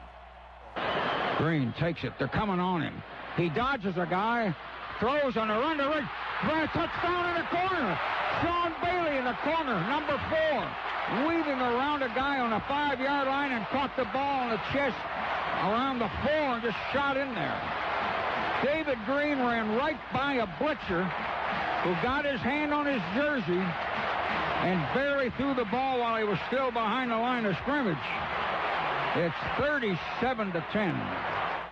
Speaker 3: Green takes it. They're coming on him. He dodges a guy, throws on a run to Richt. Touchdown in the corner. Sean Bailey in the corner, number 4, weaving around a guy on a 5-yard line and caught the ball in the chest around the 4 and just shot in there. David Green ran right by a blitzer who got his hand on his jersey and barely threw the ball while he was still behind the line of scrimmage. It's 37-10.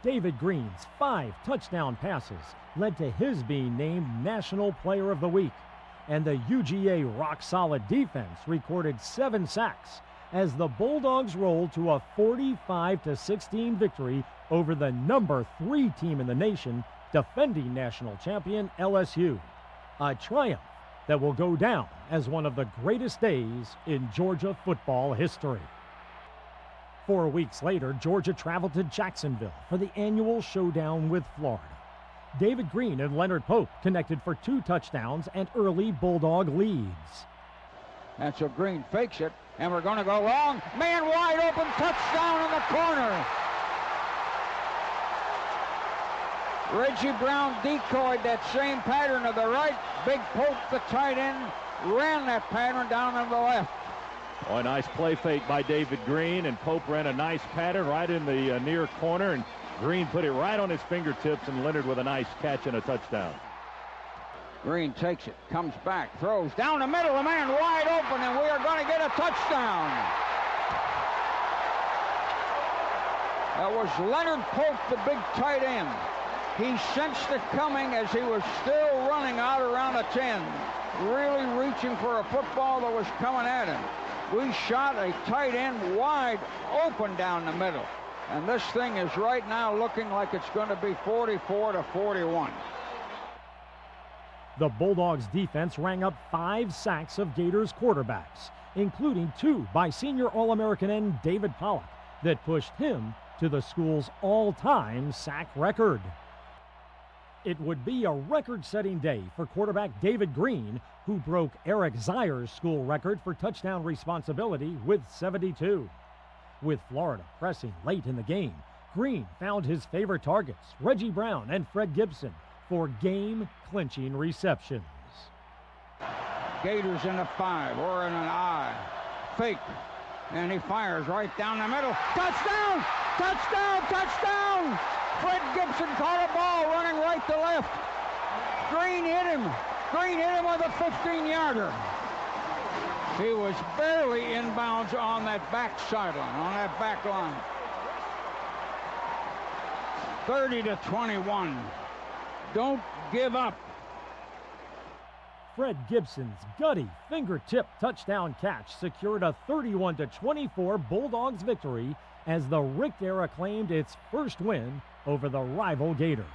Speaker 2: David Green's 5 touchdown passes led to his being named National Player of the Week, and the UGA rock-solid defense recorded 7 sacks as the Bulldogs rolled to a 45-16 victory over the number 3 team in the nation, defending national champion LSU. A triumph that will go down as one of the greatest days in Georgia football history. 4 weeks later, Georgia traveled to Jacksonville for the annual showdown with Florida. David Green and Leonard Pope connected for 2 touchdowns and early Bulldog leads.
Speaker 3: And so Green fakes it, and we're going to go long. Man wide open, touchdown in the corner. Reggie Brown decoyed that same pattern to the right. Big Pope, the tight end, ran that pattern down on the left.
Speaker 5: Oh, a nice play fake by David Green, and Pope ran a nice pattern right in the near corner, and Green put it right on his fingertips, and Leonard with a nice catch and a touchdown.
Speaker 3: Green takes it, comes back, throws down the middle, a man wide open, and we are going to get a touchdown. That was Leonard Pope, the big tight end. He sensed it coming as he was still running out around the 10, really reaching for a football that was coming at him. We shot a tight end wide open down the middle, and this thing is right now looking like it's going to be 44-41.
Speaker 2: The Bulldogs defense rang up 5 sacks of Gators quarterbacks, including 2 by senior All-American end David Pollock, that pushed him to the school's all-time sack record. It would be a record-setting day for quarterback David Green, who broke Eric Zier's school record for touchdown responsibility with 72. With Florida pressing late in the game, Green found his favorite targets, Reggie Brown and Fred Gibson, for game-clinching receptions.
Speaker 3: Gators in a 5, or in an I. Fake, and he fires right down the middle. Touchdown! Touchdown! Touchdown! Fred Gibson caught a ball running right to left. Green hit him. Green hit him with a 15-yarder. He was barely inbounds on that back sideline, on that back line. 30-21. Don't give up.
Speaker 2: Fred Gibson's gutty fingertip touchdown catch secured a 31-24 Bulldogs victory as the Richt era claimed its first win over the rival Gators.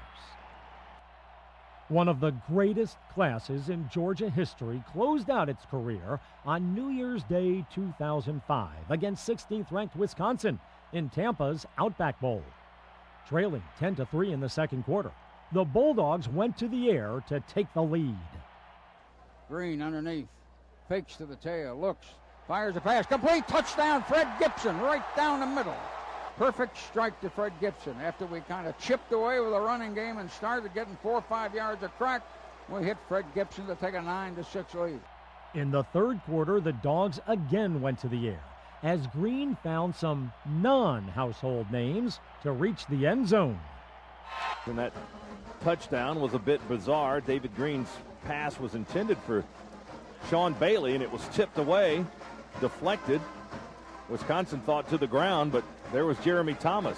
Speaker 2: One of the greatest classes in Georgia history closed out its career on New Year's Day 2005 against 16th-ranked Wisconsin in Tampa's Outback Bowl. Trailing 10-3 in the second quarter, the Bulldogs went to the air to take the lead.
Speaker 3: Green underneath, fakes to the tail, looks, fires a pass, complete, touchdown, Fred Gibson, right down the middle. Perfect strike to Fred Gibson. After we kind of chipped away with a running game and started getting 4 or 5 yards of crack, we hit Fred Gibson to take a 9-6 lead.
Speaker 2: In the third quarter, the Dogs again went to the air as Green found some non-household names to reach the end zone.
Speaker 7: And that touchdown was a bit bizarre. David Green's pass was intended for Sean Bailey, and it was tipped away, deflected. Wisconsin thought to the ground, but there was Jeremy Thomas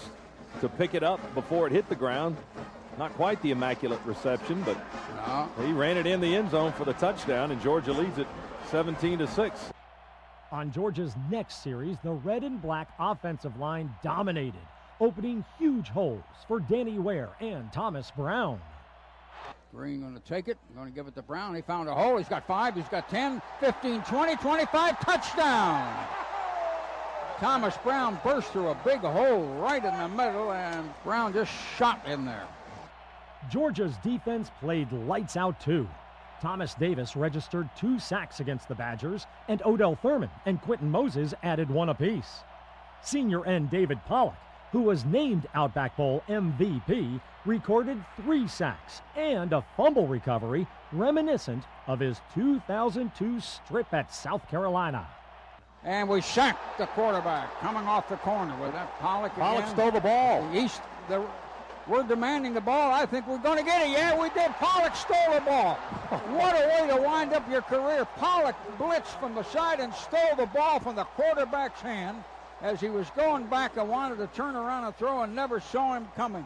Speaker 7: to pick it up before it hit the ground. Not quite the immaculate reception, but he ran it in the end zone for the touchdown, and Georgia leads it 17-6.
Speaker 2: On Georgia's next series, the red and black offensive line dominated, opening huge holes for Danny Ware and Thomas Brown.
Speaker 3: Green going to take it, going to give it to Brown. He found a hole. He's got 5, he's got 10, 15, 20, 25, touchdown! Thomas Brown burst through a big hole right in the middle, and Brown just shot in there.
Speaker 2: Georgia's defense played lights out too. Thomas Davis registered 2 sacks against the Badgers, and Odell Thurman and Quentin Moses added 1 apiece. Senior end David Pollock, who was named Outback Bowl MVP, recorded 3 sacks and a fumble recovery reminiscent of his 2002 strip at South Carolina.
Speaker 3: And we sacked the quarterback coming off the corner with that Pollock again.
Speaker 7: Pollock stole the ball.
Speaker 3: We're demanding the ball. I think we're going to get it. Yeah, we did. Pollock stole the ball. What a way to wind up your career. Pollock blitzed from the side and stole the ball from the quarterback's hand as he was going back and wanted to turn around and throw and never saw him coming.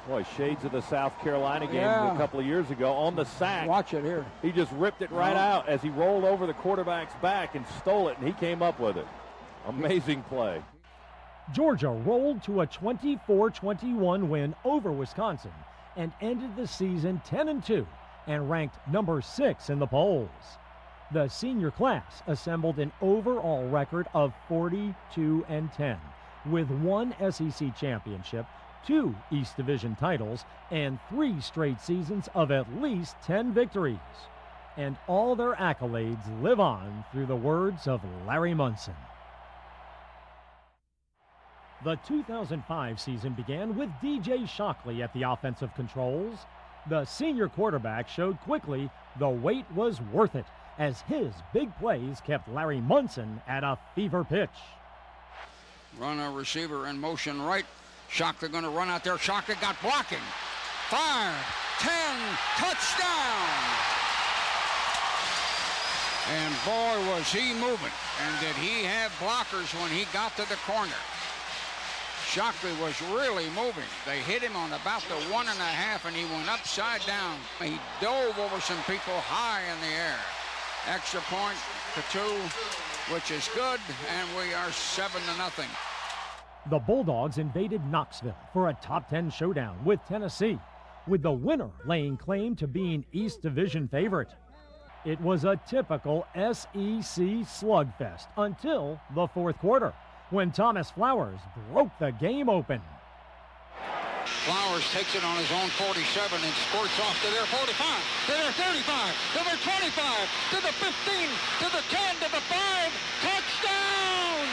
Speaker 7: Boy, shades of the South Carolina game a couple of years ago on the sack.
Speaker 3: Watch it here.
Speaker 7: He just ripped it right out as he rolled over the quarterback's back and stole it, and he came up with it. Amazing play.
Speaker 2: Georgia rolled to a 24-21 win over Wisconsin and ended the season 10-2 and ranked number 6 in the polls. The senior class assembled an overall record of 42-10 with 1 SEC championship, 2 East Division titles, and 3 straight seasons of at least 10 victories. And all their accolades live on through the words of Larry Munson. The 2005 season began with DJ Shockley at the offensive controls. The senior quarterback showed quickly the wait was worth it as his big plays kept Larry Munson at a fever pitch.
Speaker 3: Run a receiver in motion right. Shockley going to run out there. Shockley got blocking. 5, 10, touchdown! And boy, was he moving. And did he have blockers when he got to the corner. Shockley was really moving. They hit him on about the 1.5, and he went upside down. He dove over some people high in the air. Extra point to 2, which is good, and we are 7-0.
Speaker 2: The Bulldogs invaded Knoxville for a top 10 showdown with Tennessee, with the winner laying claim to being East Division favorite. It was a typical SEC slugfest until the fourth quarter, when Thomas Flowers broke the game open.
Speaker 3: Flowers takes it on his own 47 and squirts off to their 45, to their 35, to their 25, to the 15, to the 10, to the 5, touchdown!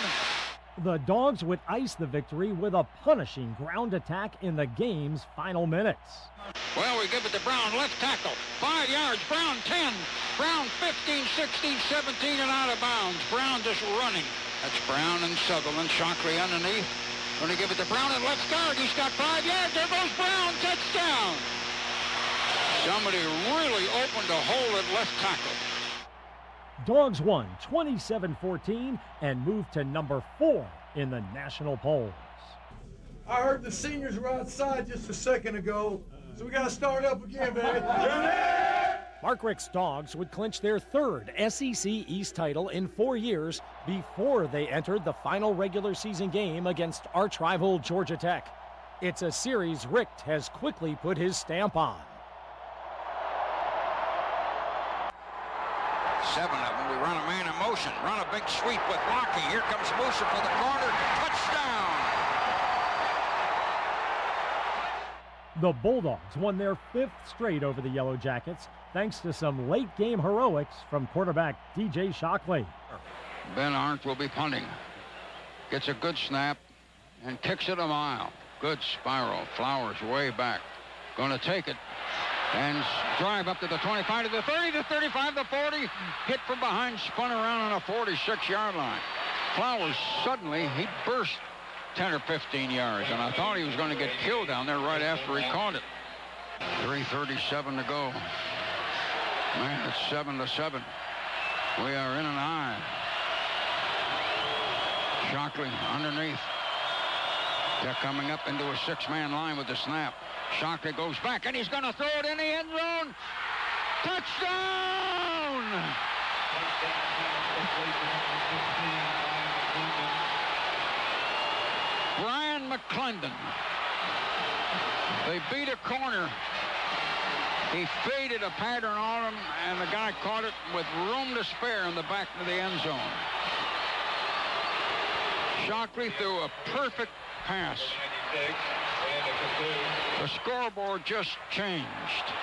Speaker 2: The Dogs would ice the victory with a punishing ground attack in the game's final minutes.
Speaker 3: Well, we give it to Brown, left tackle, 5 yards, Brown 10, Brown 15, 16, 17, and out of bounds. Brown just running. That's Brown and Sutherland. Shockley underneath. Going to give it to Brown at left guard. He's got 5 yards. There goes Brown. Touchdown. Somebody really opened a hole at left tackle.
Speaker 2: Dogs won 27-14 and moved to number 4 in the national polls.
Speaker 8: I heard the seniors were outside just a second ago, so we got to start up again, baby.
Speaker 2: Mark Richt's Dogs would clinch their 3rd SEC East title in 4 years before they entered the final regular season game against arch-rival Georgia Tech. It's a series Richt has quickly put his stamp on.
Speaker 3: 7 of them. We run a man in motion, run a big sweep with blocking. Here comes Munson for the corner. Touchdown!
Speaker 2: The Bulldogs won their 5th straight over the Yellow Jackets thanks to some late-game heroics from quarterback DJ Shockley.
Speaker 3: Ben Arndt will be punting. Gets a good snap and kicks it a mile. Good spiral. Flowers way back. Going to take it and drive up to the 25, to the 30, to 35, to 40. Hit from behind, spun around on a 46-yard line. Flowers suddenly, he burst 10 or 15 yards, and I thought he was going to get killed down there right after he caught it. 3:37 to go. Man, it's 7-7. We are in an eye. Shockley underneath. They're coming up into a 6-man line with the snap. Shockley goes back, and he's going to throw it in the end zone. Touchdown! Brian McClendon. They beat a corner. He faded a pattern on him, and the guy caught it with room to spare in the back of the end zone. Shockley threw a perfect pass. The scoreboard just changed.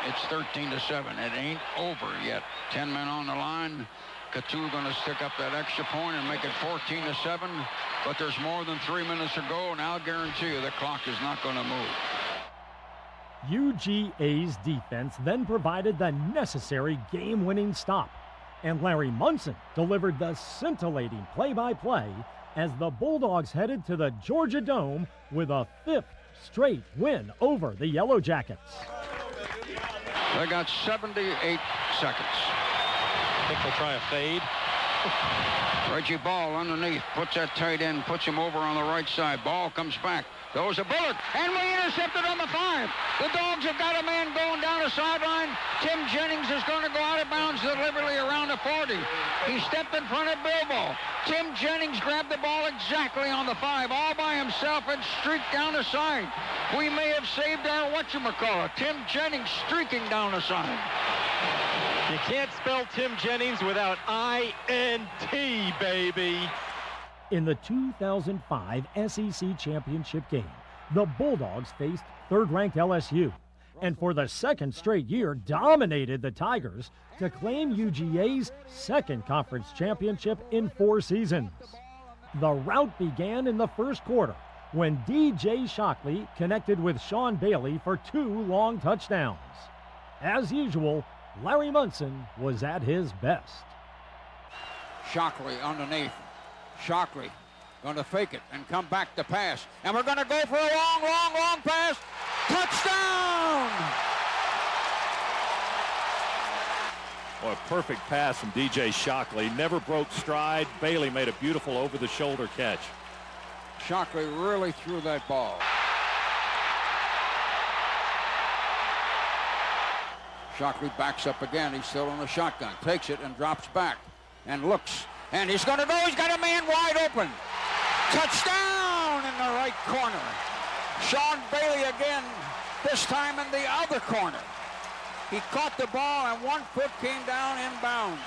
Speaker 3: It's 13-7. It ain't over yet. 10 men on the line. Katu going to stick up that extra point and make it 14-7. But there's more than 3 minutes to go, and I'll guarantee you the clock is not going to move.
Speaker 2: UGA's defense then provided the necessary game-winning stop, and Larry Munson delivered the scintillating play-by-play as the Bulldogs headed to the Georgia Dome with a 5th straight win over the Yellow Jackets.
Speaker 3: They got 78 seconds.
Speaker 6: I think they'll try a fade.
Speaker 3: Reggie Ball underneath, puts that tight end, puts him over on the right side. Ball comes back, throws a bullet, and we intercepted on the 5. The Dogs have got a man going down the sideline. Tim Jennings is going to go out of bounds deliberately around the 40. He stepped in front of Bilbo. Tim Jennings grabbed the ball exactly on the 5, all by himself, and streaked down the side. We may have saved our whatchamacallit. Tim Jennings streaking down the side.
Speaker 6: You can't spell Tim Jennings without I-N-T, baby.
Speaker 2: In the 2005 SEC Championship game, the Bulldogs faced 3rd-ranked LSU, and for the 2nd straight year dominated the Tigers to claim UGA's 2nd conference championship in 4 seasons. The rout began in the 1st quarter when DJ Shockley connected with Sean Bailey for 2 long touchdowns. As usual, Larry Munson was at his best.
Speaker 3: Shockley underneath. Shockley going to fake it and come back to pass. And we're going to go for a long pass. Touchdown!
Speaker 7: Well, a perfect pass from DJ Shockley. Never broke stride. Bailey made a beautiful over-the-shoulder catch.
Speaker 3: Shockley really threw that ball. Shockley backs up again. He's still in the shotgun. Takes it and drops back and looks. And he's going to go. He's got a man wide open. Touchdown in the right corner. Sean Bailey again, this time in the other corner. He caught the ball and 1 foot came down inbounds.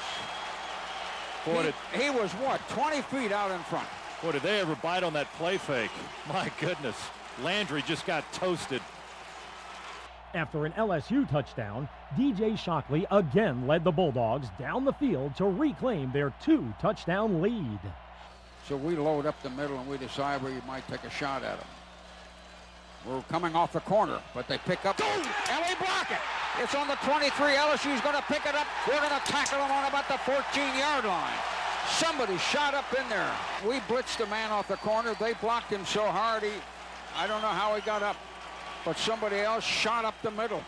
Speaker 3: He was, 20 feet out in front.
Speaker 7: Boy, did they ever bite on that play fake. My goodness. Landry just got toasted.
Speaker 2: After an LSU touchdown, DJ Shockley again led the Bulldogs down the field to reclaim their 2-touchdown lead.
Speaker 3: So we load up the middle and we decide where you might take a shot at them. We're coming off the corner, but they pick up and we block it. It's on the 23. LSU's going to pick it up. We're going to tackle them on about the 14-yard line. Somebody shot up in there. We blitzed the man off the corner. They blocked him so hard, I don't know how he got up. But somebody else shot up the middle.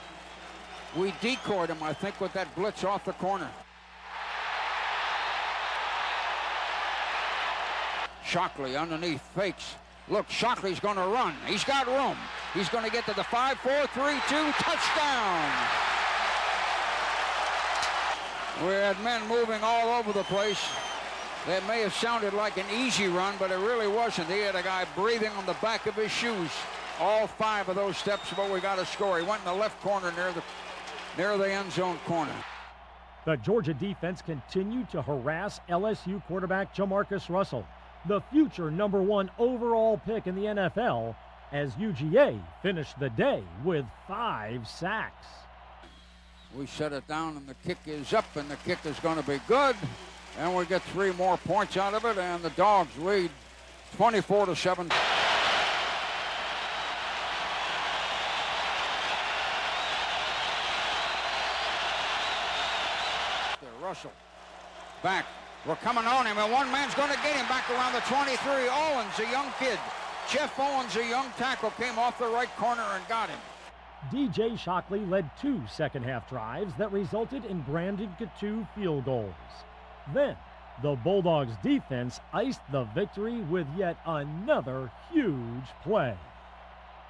Speaker 3: We decoyed him, I think, with that blitz off the corner. Shockley underneath, fakes. Look, Shockley's going to run. He's got room. He's going to get to the 5, 4, 3, 2, touchdown. We had men moving all over the place. That may have sounded like an easy run, but it really wasn't. He had a guy breathing on the back of his shoes. All 5 of those steps, but we got a score. He went in the left corner near the end zone corner.
Speaker 2: The Georgia defense continued to harass LSU quarterback Jamarcus Russell, the future #1 overall pick in the NFL, as UGA finished the day with 5 sacks.
Speaker 3: We set it down, and the kick is up, and the kick is going to be good. And we get 3 more points out of it, and the Dogs lead 24-7. Russell back. We're coming on him, and one man's going to get him back around the 23. Owens, a young kid. Jeff Owens, a young tackle, came off the right corner and got him.
Speaker 2: DJ Shockley led 2 second-half drives that resulted in Brandon Coutu field goals. Then, the Bulldogs defense iced the victory with yet another huge play.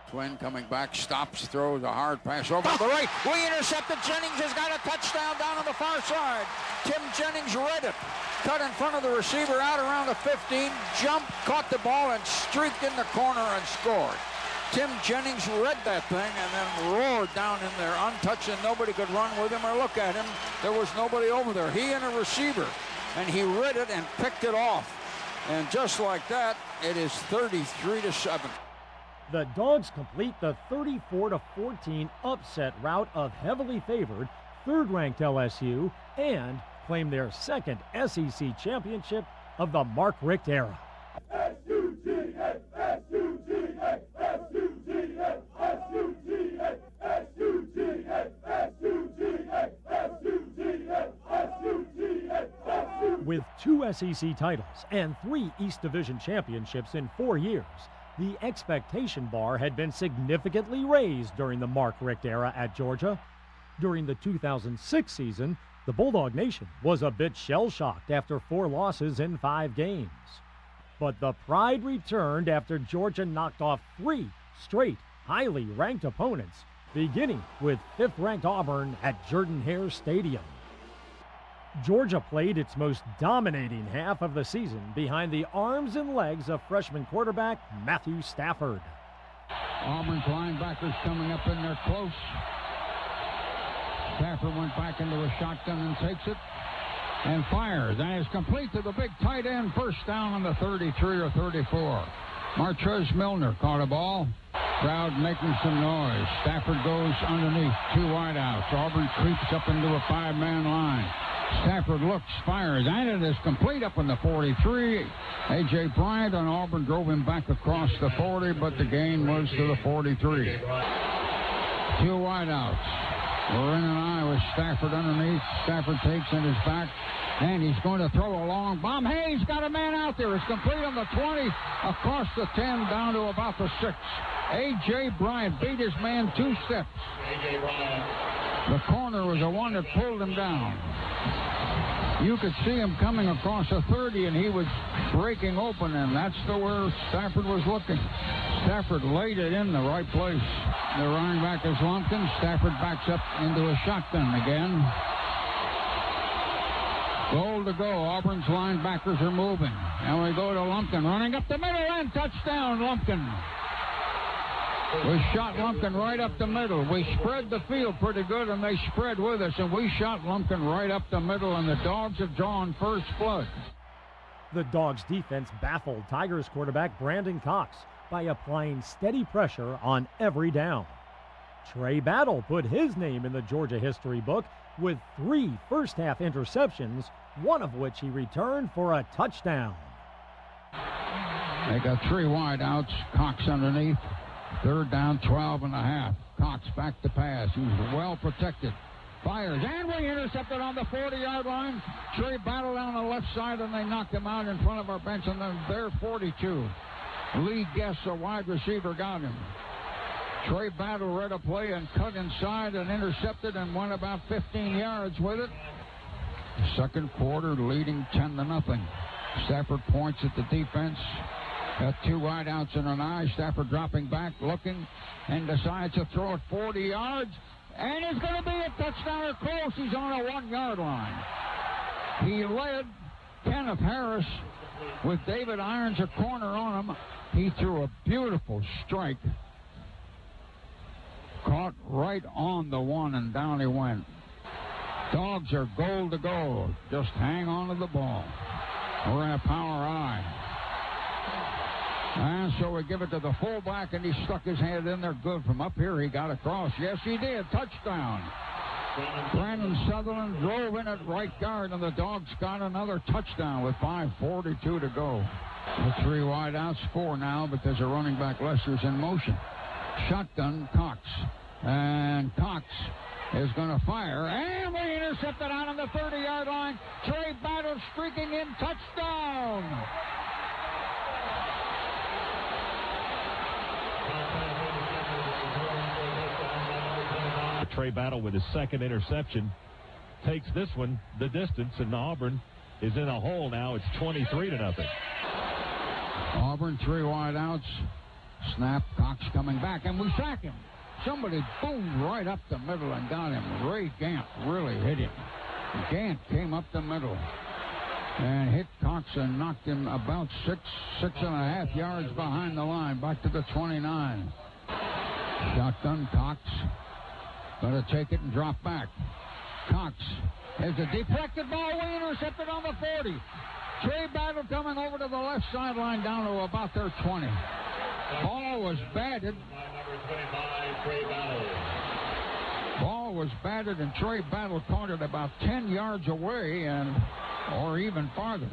Speaker 3: Twin coming back, stops, throws a hard pass over to the right. We intercepted. Jennings has got a touchdown down on the far side. Tim Jennings read it. Cut in front of the receiver out around the 15, jumped, caught the ball, and streaked in the corner and scored. Tim Jennings read that thing and then roared down in there untouched, and nobody could run with him or look at him. There was nobody over there. He and a receiver, and he read it and picked it off. And just like that, it is 33-7.
Speaker 2: The Dogs complete the 34-14 upset rout of heavily favored third-ranked LSU and claim their second SEC championship of the Mark Richt era.
Speaker 8: S-U-G-A, S-U-G-A, S-U-G-A, S-U-G-A, S-U-G-A, S-U-G-A, S-U-G-A, S-U-G-A, S-U-G-A.
Speaker 2: With 2 SEC titles and 3 East Division championships in 4 years, the expectation bar had been significantly raised during the Mark Richt era at Georgia. During the 2006 season, the Bulldog Nation was a bit shell-shocked after 4 losses in 5 games. But the pride returned after Georgia knocked off 3 straight, highly ranked opponents, beginning with 5th-ranked Auburn at Jordan-Hare Stadium. Georgia played its most dominating half of the season behind the arms and legs of freshman quarterback Matthew Stafford.
Speaker 3: Auburn's linebackers coming up in there close. Stafford went back into a shotgun and takes it and fires, and is complete to the big tight end. First down on the 33 or 34. Martrez Milner caught a ball. Crowd making some noise. Stafford goes underneath, 2 wideouts. Auburn creeps up into a 5-man line. Stafford looks, fires, and it is complete up in the 43. A.J. Bryant and Auburn drove him back across the 40, but the gain was to the 43. 2 wideouts. We're in an eye with Stafford underneath. Stafford takes in his back, and he's going to throw a long bomb. Hey, he's got a man out there. It's complete on the 20, across the 10, down to about the 6. A.J. Bryant beat his man 2 steps. The corner was the one that pulled him down. You could see him coming across a 30, and he was breaking open, and that's where Stafford was looking. Stafford laid it in the right place. The running back is Lumpkin. Stafford backs up into a shotgun again. Goal to go. Auburn's linebackers are moving. And we go to Lumpkin running up the middle, and touchdown, Lumpkin. We shot Lumpkin right up the middle. We spread the field pretty good, and they spread with us, and we shot Lumpkin right up the middle, and the Dogs have drawn first blood.
Speaker 2: The Dogs' defense baffled Tigers quarterback Brandon Cox by applying steady pressure on every down. Trey Battle put his name in the Georgia history book with 3 first-half interceptions, one of which he returned for a touchdown.
Speaker 3: They got 3 wideouts. Cox underneath. 3rd down, 12.5. Cox back to pass. He's well protected. Fires, and we intercepted on the 40-yard line. Trey Battle down the left side, and they knocked him out in front of our bench, and then they're 42. Lee Guess, a wide receiver, got him. Trey Battle read a play and cut inside and intercepted and went about 15 yards with it. Second quarter leading 10-0.
Speaker 9: Stafford points at the defense. Got 2 wideouts in an eye. Stafford dropping back, looking, and decides to throw it 40 yards. And it's going to be a touchdown or close. He's on a 1-yard line. He led Kenneth Harris with David Irons a corner on him. He threw a beautiful strike. Caught right on the 1, and down he went. Dogs are goal to goal. Just hang on to the ball. We're in a power eye. And so we give it to the fullback, and he stuck his head in there good. From up here, he got across. Yes, he did. Touchdown. Brandon Sutherland drove in at right guard, and the Dogs got another touchdown with 5:42 to go. The 3 wideouts, 4 now, because the running back Lester's in motion. Shotgun, Cox. And Cox is going to fire, and we intercepted out on the 30-yard line. Trey Battle streaking in, touchdown.
Speaker 10: Trey Battle with his second interception takes this one the distance, and Auburn is in a hole now. It's 23-0.
Speaker 9: Auburn, 3 wideouts. Snap, Cox coming back, and we sack him. Somebody boomed right up the middle and got him. Ray Gant really hit him. Gant came up the middle and hit Cox and knocked him about 6.5 yards behind the line, back to the 29. Shotgun, Cox. Going to take it and drop back. Cox has a deflected ball. We intercepted on the 40. Trey Battle coming over to the left sideline down to about their 20. Ball was batted. Ball was batted, and Trey Battle caught it about 10 yards away, or even farther.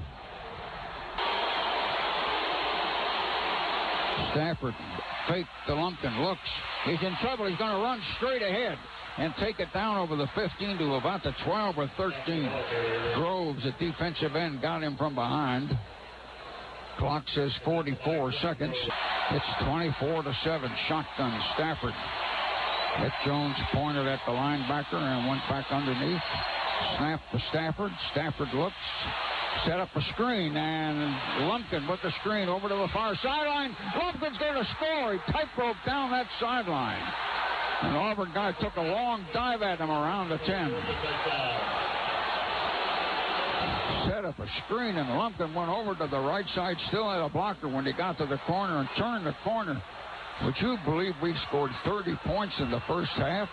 Speaker 9: Stafford faked the Lumpkin, looks. He's in trouble. He's going to run straight ahead and take it down over the 15 to about the 12 or 13. Groves at defensive end got him from behind. Clock says 44 seconds. It's 24-7. Shotgun, Stafford. Hit Jones pointed at the linebacker and went back underneath. Snap to Stafford. Stafford looks. Set up a screen, and Lumpkin with the screen over to the far sideline. Lumpkin's going to score. He tightrope down that sideline. An Auburn guy took a long dive at him around the 10. Set up a screen, and Lumpkin went over to the right side, still had a blocker when he got to the corner and turned the corner. Would you believe we scored 30 points in the first half?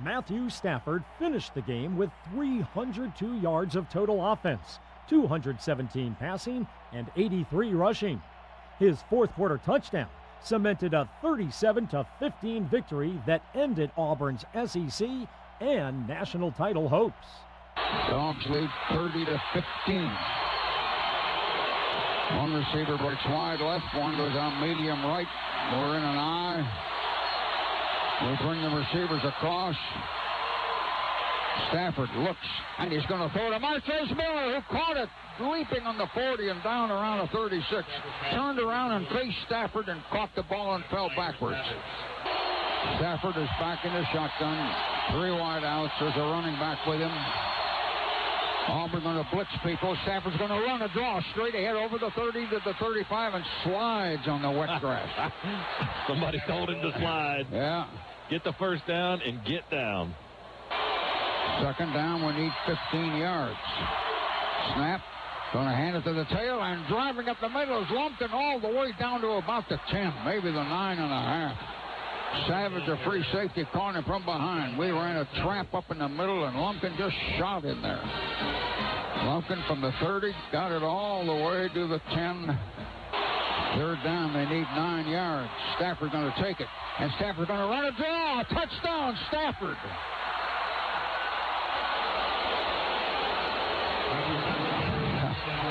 Speaker 2: Matthew Stafford finished the game with 302 yards of total offense, 217 passing, and 83 rushing. His fourth quarter touchdown cemented a 37-15 victory that ended Auburn's SEC and national title hopes.
Speaker 9: Dogs lead 30-15. One receiver breaks wide left, one goes out medium right. We're in an eye. We bring the receivers across. Stafford looks, and he's going to throw to Marcus Miller, who caught it, leaping on the 40 and down around the 36. Turned around and faced Stafford and caught the ball and fell backwards. Stafford is back in the shotgun. 3 wide outs. There's a running back with him. Auburn going to blitz people. Stafford's going to run a draw straight ahead over the 30 to the 35 and slides on the wet grass.
Speaker 10: Somebody told him to slide.
Speaker 9: Yeah.
Speaker 10: Get the first down and get down.
Speaker 9: Second down, we need 15 yards. Snap. Going to hand it to the tail, and driving up the middle is Lumpkin all the way down to about the 10, maybe the 9.5. Savage, a free safety, caught him from behind. We ran a trap up in the middle, and Lumpkin just shot in there. Lumpkin from the 30, got it all the way to the 10. Third down, they need 9 yards. Stafford going to take it, and Stafford going to run a draw. Touchdown, Stafford.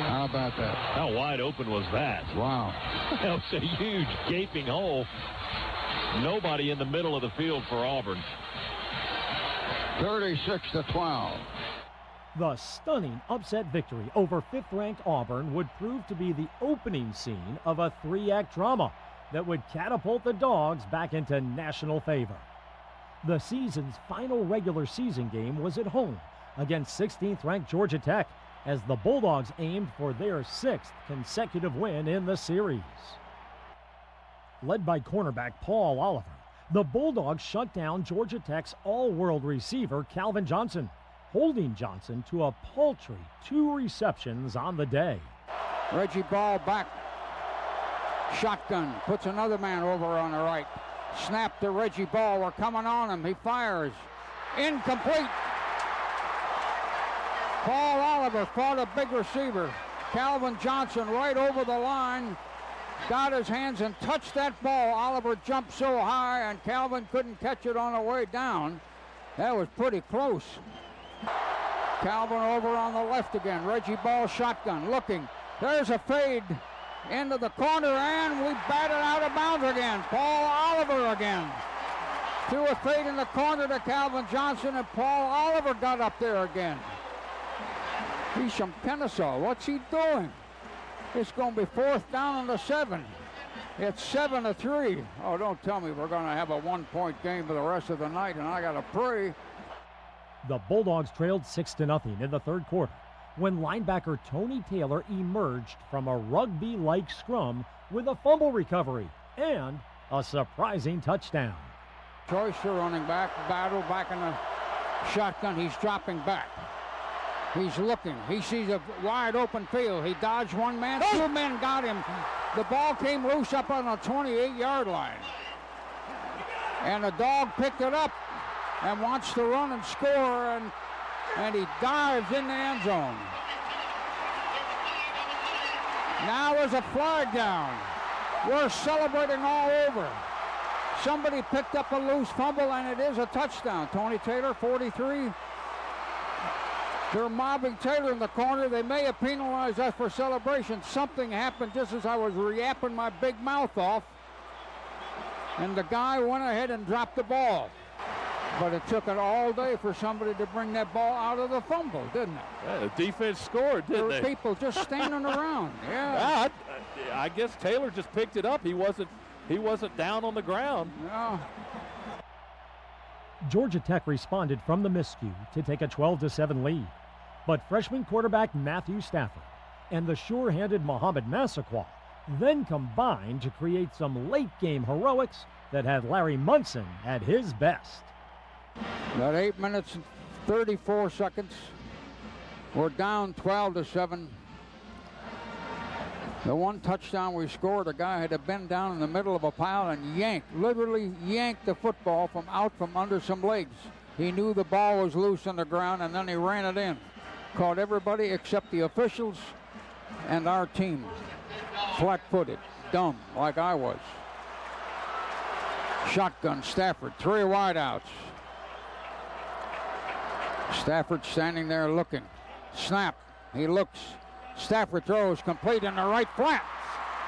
Speaker 9: How about that?
Speaker 10: How wide open was that?
Speaker 9: Wow.
Speaker 10: That was a huge gaping hole. Nobody in the middle of the field for Auburn.
Speaker 9: 36-12.
Speaker 2: The stunning upset victory over 5th-ranked Auburn would prove to be the opening scene of a 3-act drama that would catapult the Dogs back into national favor. The season's final regular season game was at home against 16th-ranked Georgia Tech, as the Bulldogs aimed for their 6th consecutive win in the series. Led by cornerback Paul Oliver, the Bulldogs shut down Georgia Tech's all-world receiver Calvin Johnson, holding Johnson to a paltry 2 receptions on the day.
Speaker 3: Reggie Ball back. Shotgun. Puts another man over on the right. Snap to Reggie Ball. We're coming on him. He fires. Incomplete. Paul Oliver fought a big receiver. Calvin Johnson right over the line. Got his hands and touched that ball. Oliver jumped so high and Calvin couldn't catch it on the way down. That was pretty close. Calvin over on the left again. Reggie Ball shotgun looking. There's a fade into the corner and we batted out of bounds again. Paul Oliver again. Threw a fade in the corner to Calvin Johnson and Paul Oliver got up there again. He's from Kennesaw. What's he doing? It's going to be 4th down on the 7. It's 7-3. Oh, don't tell me we're going to have a 1-point game for the rest of the night, and I got to pray.
Speaker 2: The Bulldogs trailed 6-0 in the 3rd quarter when linebacker Tony Taylor emerged from a rugby-like scrum with a fumble recovery and a surprising touchdown.
Speaker 3: Choice the running back, battle back in the shotgun. He's dropping back. He's looking. He sees a wide open field. He dodged one man. 2 men got him. The ball came loose up on the 28-yard line. And the dog picked it up and wants to run and score, and he dives in the end zone. Now there's a flag down. We're celebrating all over. Somebody picked up a loose fumble, and it is a touchdown. Tony Taylor, 43. They're mobbing Taylor in the corner. They may have penalized us for celebration. Something happened just as I was yapping my big mouth off. And the guy went ahead and dropped the ball. But it took it all day for somebody to bring that ball out of the fumble, didn't it?
Speaker 7: Yeah, the defense scored, didn't they?
Speaker 3: There were people just standing around.
Speaker 7: Yeah. I guess Taylor just picked it up. He wasn't down on the ground.
Speaker 3: No.
Speaker 2: Georgia Tech responded from the miscue to take a 12-7 lead. But freshman quarterback Matthew Stafford and the sure-handed Mohamed Massaquoi then combined to create some late-game heroics that had Larry Munson at his best.
Speaker 3: About 8 minutes and 34 seconds. We're down 12-7. The one touchdown we scored, a guy had to bend down in the middle of a pile and literally yanked the football from under some legs. He knew the ball was loose on the ground, and then he ran it in. Caught everybody except the officials and our team. Flat-footed, dumb, like I was. Shotgun, Stafford, 3 wideouts. Stafford standing there looking. Snap, he looks. Stafford throws, complete in the right flat.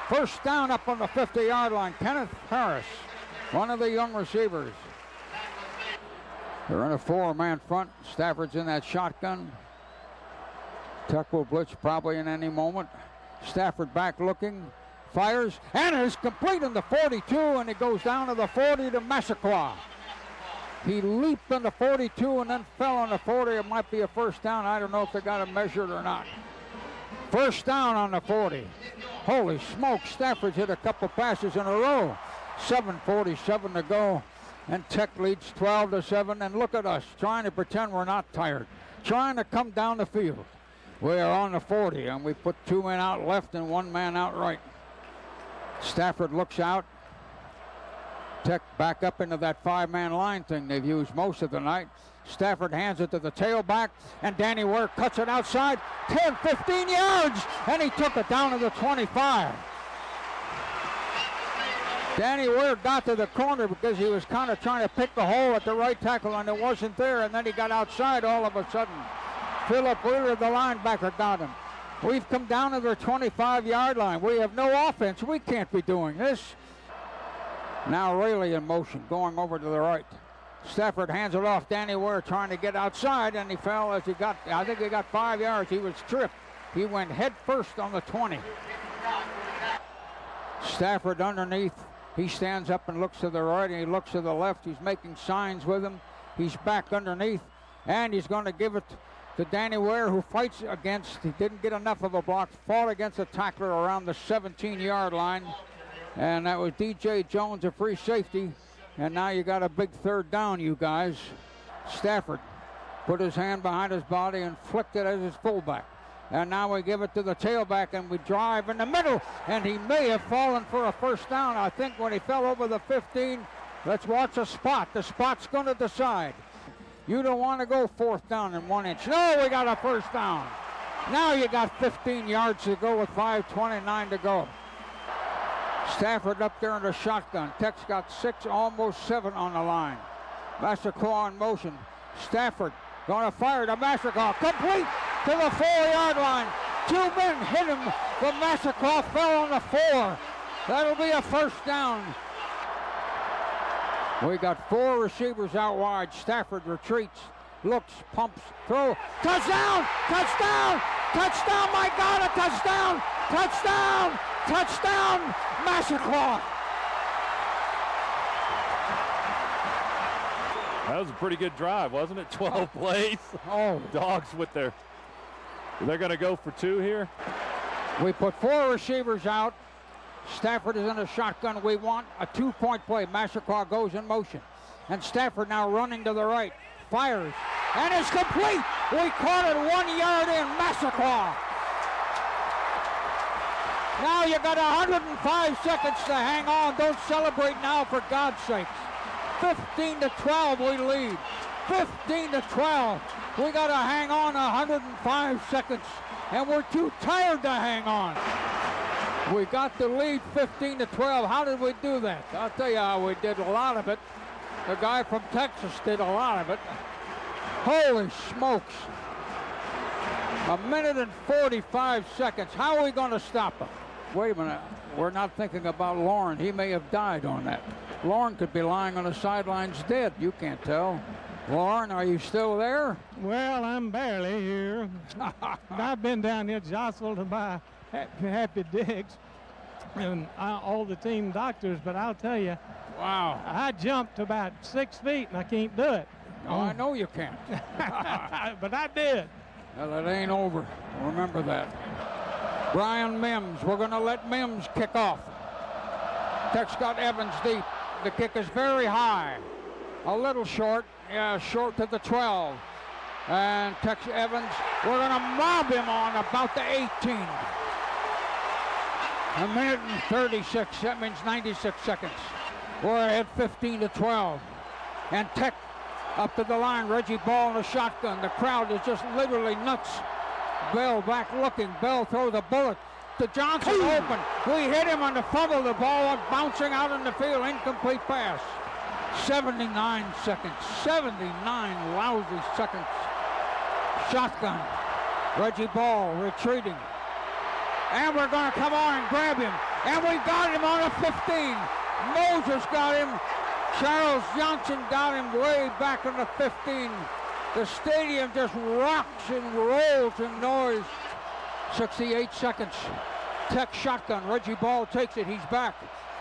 Speaker 3: First down up on the 50-yard line. Kenneth Harris, one of the young receivers. They're in a 4-man front. Stafford's in that shotgun. Tech will blitz probably in any moment. Stafford back looking, fires, and is complete in the 42, and it goes down to the 40 to Massaquoi. He leaped on the 42 and then fell on the 40. It might be a first down. I don't know if they got him measured or not. First down on the 40. Holy smoke, Stafford's hit a couple passes in a row. 7:47 to go, and Tech leads 12-7. And look at us trying to pretend we're not tired, trying to come down the field. We are on the 40, and we put 2 men out left and 1 man out right. Stafford looks out. Tech back up into that 5-man line thing they've used most of the night. Stafford hands it to the tailback, and Danny Ware cuts it outside, 10, 15 yards, and he took it down to the 25. Danny Ware got to the corner because he was kind of trying to pick the hole at the right tackle, and it wasn't there, and then he got outside all of a sudden. Philip Wheeler, the linebacker, got him. We've come down to the 25-yard line. We have no offense. We can't be doing this. Now Rayleigh in motion, going over to the right. Stafford hands it off. Danny Ware trying to get outside, and he fell as he got, I think he got 5 yards. He was tripped. He went head first on the 20. Stafford underneath. He stands up and looks to the right, and he looks to the left. He's making signs with him. He's back underneath, and he's going to give it to Danny Ware, who fights against, he didn't get enough of a block, fought against a tackler around the 17-yard line. And that was DJ Jones, a free safety. And now you got a big third down, you guys. Stafford put his hand behind his body and flicked it as his fullback. And now we give it to the tailback, and we drive in the middle, and he may have fallen for a first down. I think when he fell over the 15, let's watch a spot. The spot's going to decide. You don't want to go 4th down and 1 inch. No, we got a first down. Now you got 15 yards to go with 5:29 to go. Stafford up there in the shotgun. Tech's got 6, almost 7 on the line. Massacre in motion. Stafford going to fire to Massacre. Complete to the 4-yard line. 2 men hit him, but Massacre fell on the 4. That'll be a first down. We got 4 receivers out wide. Stafford retreats, looks, pumps, throw. Touchdown! Touchdown! Touchdown! My God, a touchdown! Touchdown! Touchdown! Massacre!
Speaker 7: That was a pretty good drive, wasn't it? 12 plays.
Speaker 3: Oh,
Speaker 7: Dogs with their, they're going to go for 2 here.
Speaker 3: we put 4 receivers out. Stafford is in a shotgun. We want a 2-point play. Massacre goes in motion. And Stafford now running to the right. Fires. And it's complete. We caught it 1 yard in. Massacre. Now you got 105 seconds to hang on. Don't celebrate now, for God's sakes. 15-12 we lead. 15-12. We got to hang on 105 seconds. And we're too tired to hang on. We got the lead 15-12. How did we do that? I'll tell you how we did a lot of it. The guy from Texas did a lot of it. Holy smokes. 1 minute and 45 seconds. How are we going to stop him? Wait a minute. We're not thinking about Lauren. He may have died on that. Lauren could be lying on the sidelines dead. You can't tell. Lauren, are you still there?
Speaker 11: Well, I'm barely here. I've been down here jostled by Happy Dicks and all the team doctors, but I'll tell you,
Speaker 3: wow,
Speaker 11: I jumped about 6 feet and I can't do it.
Speaker 3: No, I know you can't.
Speaker 11: But I did.
Speaker 3: Well, it ain't over. Remember that. Brian Mims, we're going to let Mims kick off. Tech's got Evans deep. The kick is very high. A little short. Yeah, short to the 12. And Tex Evans, we're going to mob him on about the 18. 1 minute and 36, that means 96 seconds. We're ahead 15-12. And Tech up to the line. Reggie Ball in a shotgun. The crowd is just literally nuts. Bell back looking. Bell throws a bullet to Johnson. Open. We hit him on the fumble. The ball bouncing out in the field. Incomplete pass. 79 seconds. 79 lousy seconds. Shotgun. Reggie Ball retreating. And we're going to come on and grab him. And we got him on a 15. Moses got him. Charles Johnson got him way back on the 15. The stadium just rocks and rolls in noise. 68 seconds. Tech shotgun. Reggie Ball takes it. He's back.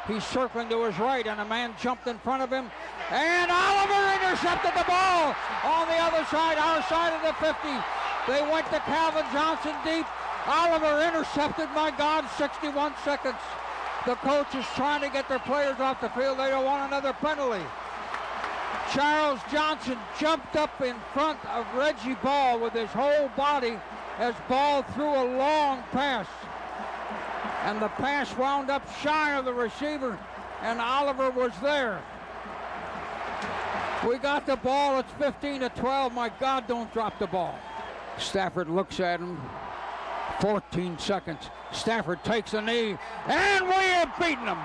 Speaker 3: He's circling to his right, and a man jumped in front of him. And Oliver intercepted the ball on the other side, our side of the 50. They went to Calvin Johnson deep. Oliver intercepted, my God, 61 seconds. The coach is trying to get their players off the field. They don't want another penalty. Charles Johnson jumped up in front of Reggie Ball with his whole body as Ball threw a long pass. And the pass wound up shy of the receiver, and Oliver was there. We got the ball. It's 15-12. My God, don't drop the ball. Stafford looks at him. 14 seconds. Stafford takes a knee, and we have beaten them.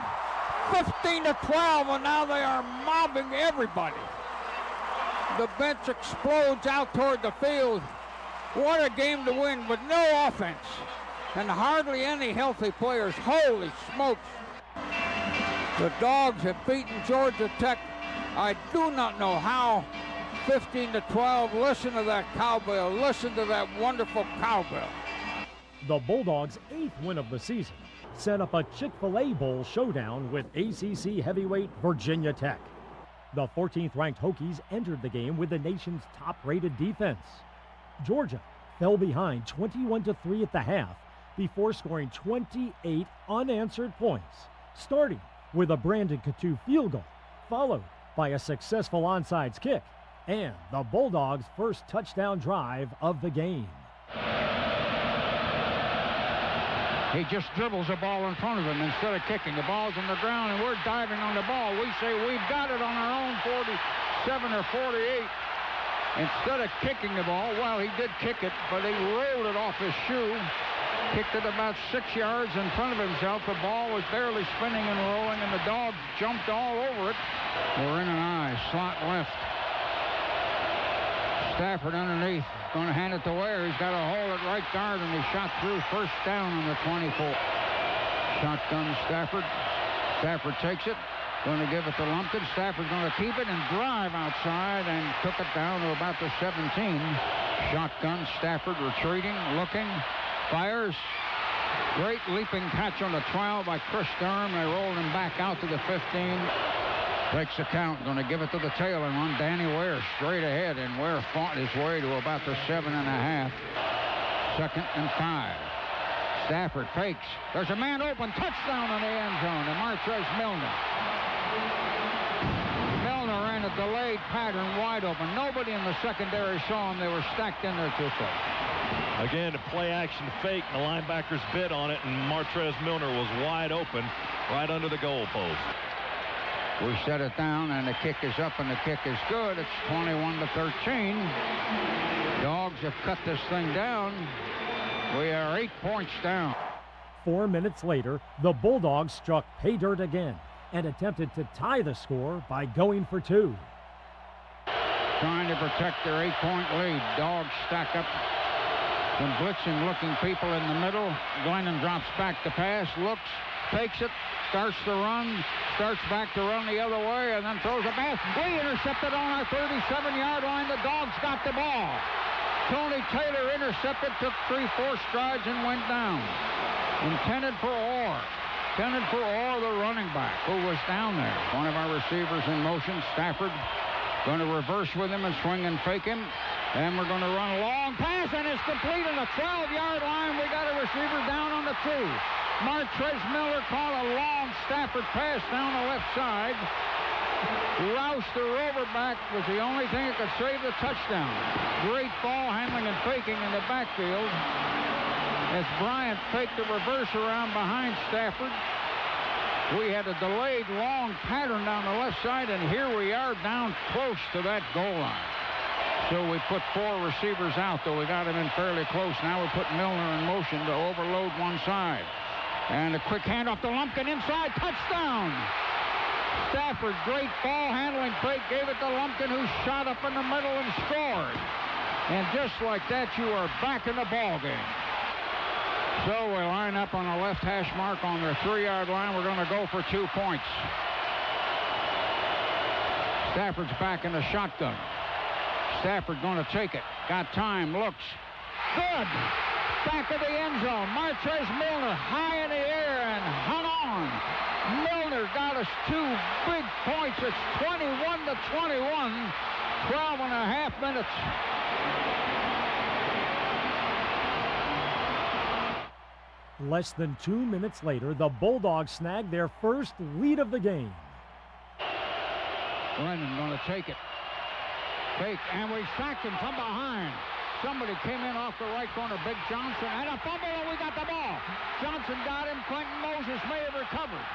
Speaker 3: 15-12, and now they are mobbing everybody. The bench explodes out toward the field. What a game to win, but no offense. And hardly any healthy players. Holy smokes. The Dogs have beaten Georgia Tech. I do not know how. 15-12. Listen to that cowbell. Listen to that wonderful cowbell.
Speaker 2: The Bulldogs' 8th win of the season set up a Chick-fil-A Bowl showdown with ACC heavyweight Virginia Tech. The 14th-ranked Hokies entered the game with the nation's top-rated defense. Georgia fell behind 21-3 at the half before scoring 28 unanswered points, starting with a Brandon Coutu field goal, followed by a successful onside kick, and the Bulldogs' first touchdown drive of the game.
Speaker 3: He just dribbles the ball in front of him instead of kicking. The ball's on the ground, and we're diving on the ball. We say we've got it on our own 47 or 48. Instead of kicking the ball, well, he did kick it, but he rolled it off his shoe, kicked it about 6 yards in front of himself. The ball was barely spinning and rolling, and the dog jumped all over it. We're in an eye, slot left. Stafford underneath, going to hand it to Ware. He's got a hole at right guard, and he shot through. First down on the 24. Shotgun Stafford. Stafford takes it, going to give it to Lumpkin. Stafford's going to keep it and drive outside and took it down to about the 17. Shotgun Stafford retreating, looking, fires. Great leaping catch on the 12 by Chris Durham. They rolled him back out to the 15. Takes the count, going to give it to the tail and run Danny Ware straight ahead, and Ware fought his way to about the 7.5. 2nd and 5. Stafford fakes. There's a man open. Touchdown in the end zone, and Martrez Milner. Milner ran a delayed pattern wide open. Nobody in the secondary saw him. They were stacked in there too close.
Speaker 10: Again, a play action fake. The linebackers bit on it, and Martrez Milner was wide open right under the goal post.
Speaker 3: We set it down, and the kick is up, and the kick is good. It's 21-13. Dogs have cut this thing down. We are 8 points down.
Speaker 2: 4 minutes later, the Bulldogs struck pay dirt again and attempted to tie the score by going for 2.
Speaker 3: Trying to protect their 8-point lead. Dogs stack up some blitzing-looking people in the middle. Glennon drops back to pass, looks, takes it, starts to run, starts back to run the other way, and then throws a pass. We intercepted on our 37-yard line. The Dogs got the ball. Tony Taylor intercepted, took 3-4 strides, and went down. Intended for Orr. Intended for Orr, the running back, who was down there. One of our receivers in motion. Stafford going to reverse with him and swing and fake him. And we're going to run a long pass, and it's complete on the 12-yard line. We got a receiver down on the 2. Martrez Miller caught a long Stafford pass down the left side. Rouse, the rover back, was the only thing that could save the touchdown. Great ball handling and faking in the backfield as Bryant faked the reverse around behind Stafford. We had a delayed long pattern down the left side, and here we are down close to that goal line. So we put 4 receivers out, though we got him in fairly close. Now we put Milner in motion to overload one side. And a quick handoff to Lumpkin inside, touchdown! Stafford, great ball handling fake, gave it to Lumpkin, who shot up in the middle and scored. And just like that, you are back in the ball game. So we line up on the left hash mark on their 3-yard line. We're going to go for 2 points. Stafford's back in the shotgun. Stafford going to take it. Got time, looks. Good! Back of the end zone. Martrez Milner high in the air and hung on. Milner got us 2 big points. It's 21-21. 12.5 minutes.
Speaker 2: Less than 2 minutes later, the Bulldogs snagged their first lead of the game.
Speaker 3: Glennon going to take it. Fake, and we sacked him from behind. Somebody came in off the right corner, Big Johnson, and a fumble, and we got the ball. Johnson got him. Quentin Moses may have recovered.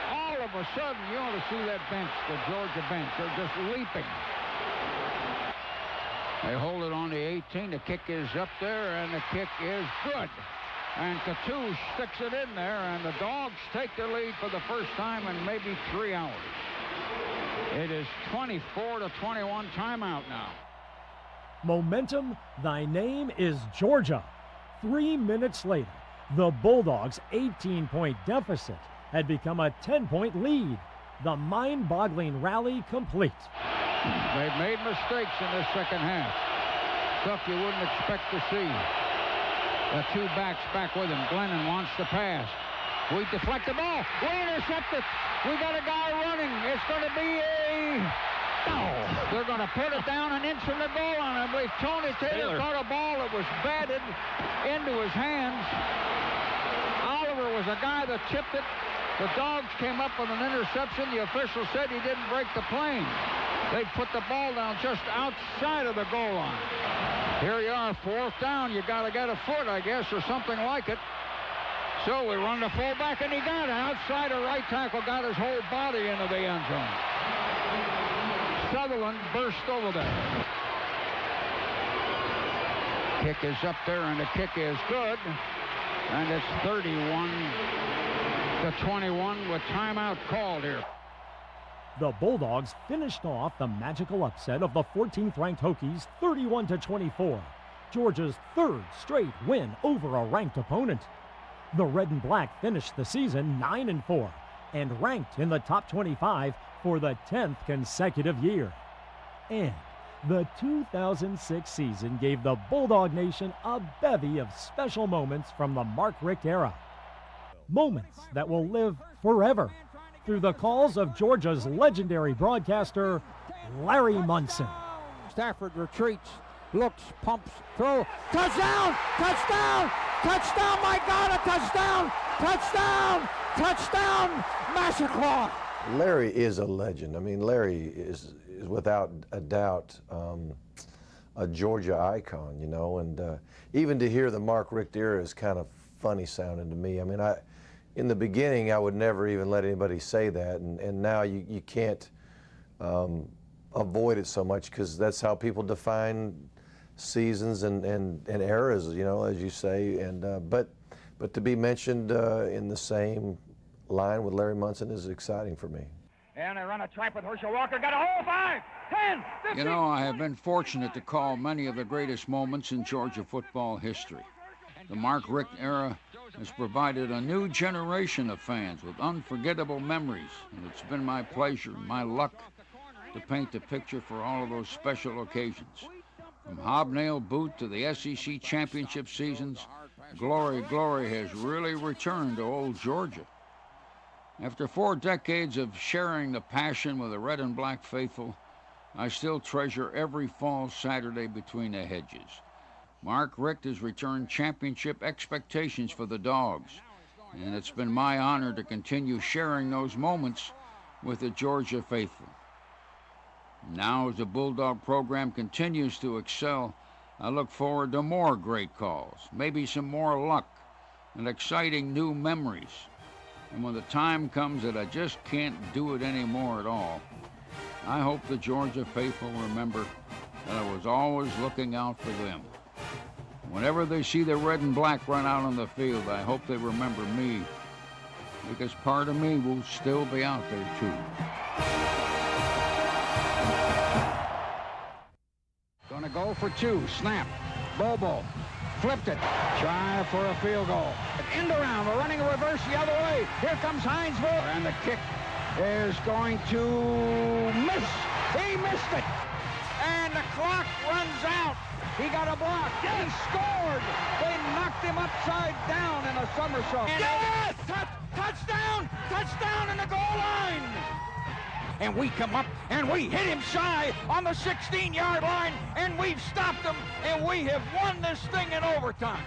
Speaker 3: All of a sudden, you ought to see that bench, the Georgia bench. They're just leaping. They hold it on the 18. The kick is up there, and the kick is good. And Coutu sticks it in there, and the Dogs take the lead for the first time in maybe 3 hours. It is 24-21, timeout now.
Speaker 2: Momentum, thy name is Georgia. 3 minutes later, the Bulldogs' 18-point deficit had become a 10-point lead. The mind-boggling rally complete.
Speaker 3: They've made mistakes in this second half. Stuff you wouldn't expect to see. The 2 backs back with him. Glennon wants to pass. We deflect the ball. We intercept it. We got a guy running. It's going to be a They're going to put it down an inch from the goal line. I believe Tony Taylor caught a ball that was batted into his hands. Oliver was a guy that chipped it. The Dogs came up with an interception. The official said he didn't break the plane. They put the ball down just outside of the goal line. Here you are, 4th down. You got to get a foot, I guess, or something like it. So we run the fullback, and he got it. Outside of right tackle, got his whole body into the end zone. Sutherland burst over there. Kick is up there, and the kick is good. And it's 31-21 with timeout called here.
Speaker 2: The Bulldogs finished off the magical upset of the 14th-ranked Hokies 31-24, Georgia's 3rd straight win over a ranked opponent. The Red and Black finished the season 9-4 and ranked in the top 25 for the 10th consecutive year. And the 2006 season gave the Bulldog Nation a bevy of special moments from the Mark Richt era. Moments that will live forever through the calls of Georgia's legendary broadcaster, Larry Munson.
Speaker 3: Stafford retreats, looks, pumps, throw, touchdown, touchdown, touchdown, my God, a touchdown, touchdown, touchdown, Massacre.
Speaker 1: Larry is a legend. I mean, Larry is without a doubt a Georgia icon, you know, and even to hear the Mark Richt era is kind of funny sounding to me. I mean, in the beginning, I would never even let anybody say that, and now you can't avoid it so much because that's how people define seasons and eras, you know, as you say. And but to be mentioned in the same line with Larry Munson is exciting for me.
Speaker 4: And they run a trap with Herschel Walker. Got a hole, 5, 10, 15.
Speaker 9: You know, I have been fortunate to call many of the greatest moments in Georgia football history. The Mark Richt era has provided a new generation of fans with unforgettable memories, and it's been my pleasure, my luck, to paint the picture for all of those special occasions. From hobnail boot to the SEC championship seasons, glory, glory has really returned to old Georgia. After 4 decades of sharing the passion with the red and black faithful, I still treasure every fall Saturday between the hedges. Mark Richt has returned championship expectations for the Dogs, and it's been my honor to continue sharing those moments with the Georgia faithful. Now, as the Bulldog program continues to excel, I look forward to more great calls, maybe some more luck, and exciting new memories. And when the time comes that I just can't do it anymore at all, I hope the Georgia faithful remember that I was always looking out for them. Whenever they see the red and black run out on the field, I hope they remember me, because part of me will still be out there too.
Speaker 3: Gonna go for 2, snap, Bobo, flipped it, try for a field goal. End around, we're running a reverse the other way. Here comes Hinesville, and the kick is going to miss. He missed it, and the clock runs out. He got a block. He scored. They knocked him upside down in a somersault. Yes! Touchdown! Touchdown in the goal line! And we come up and we hit him shy on the 16-yard line, and we've stopped him, and we have won this thing in overtime.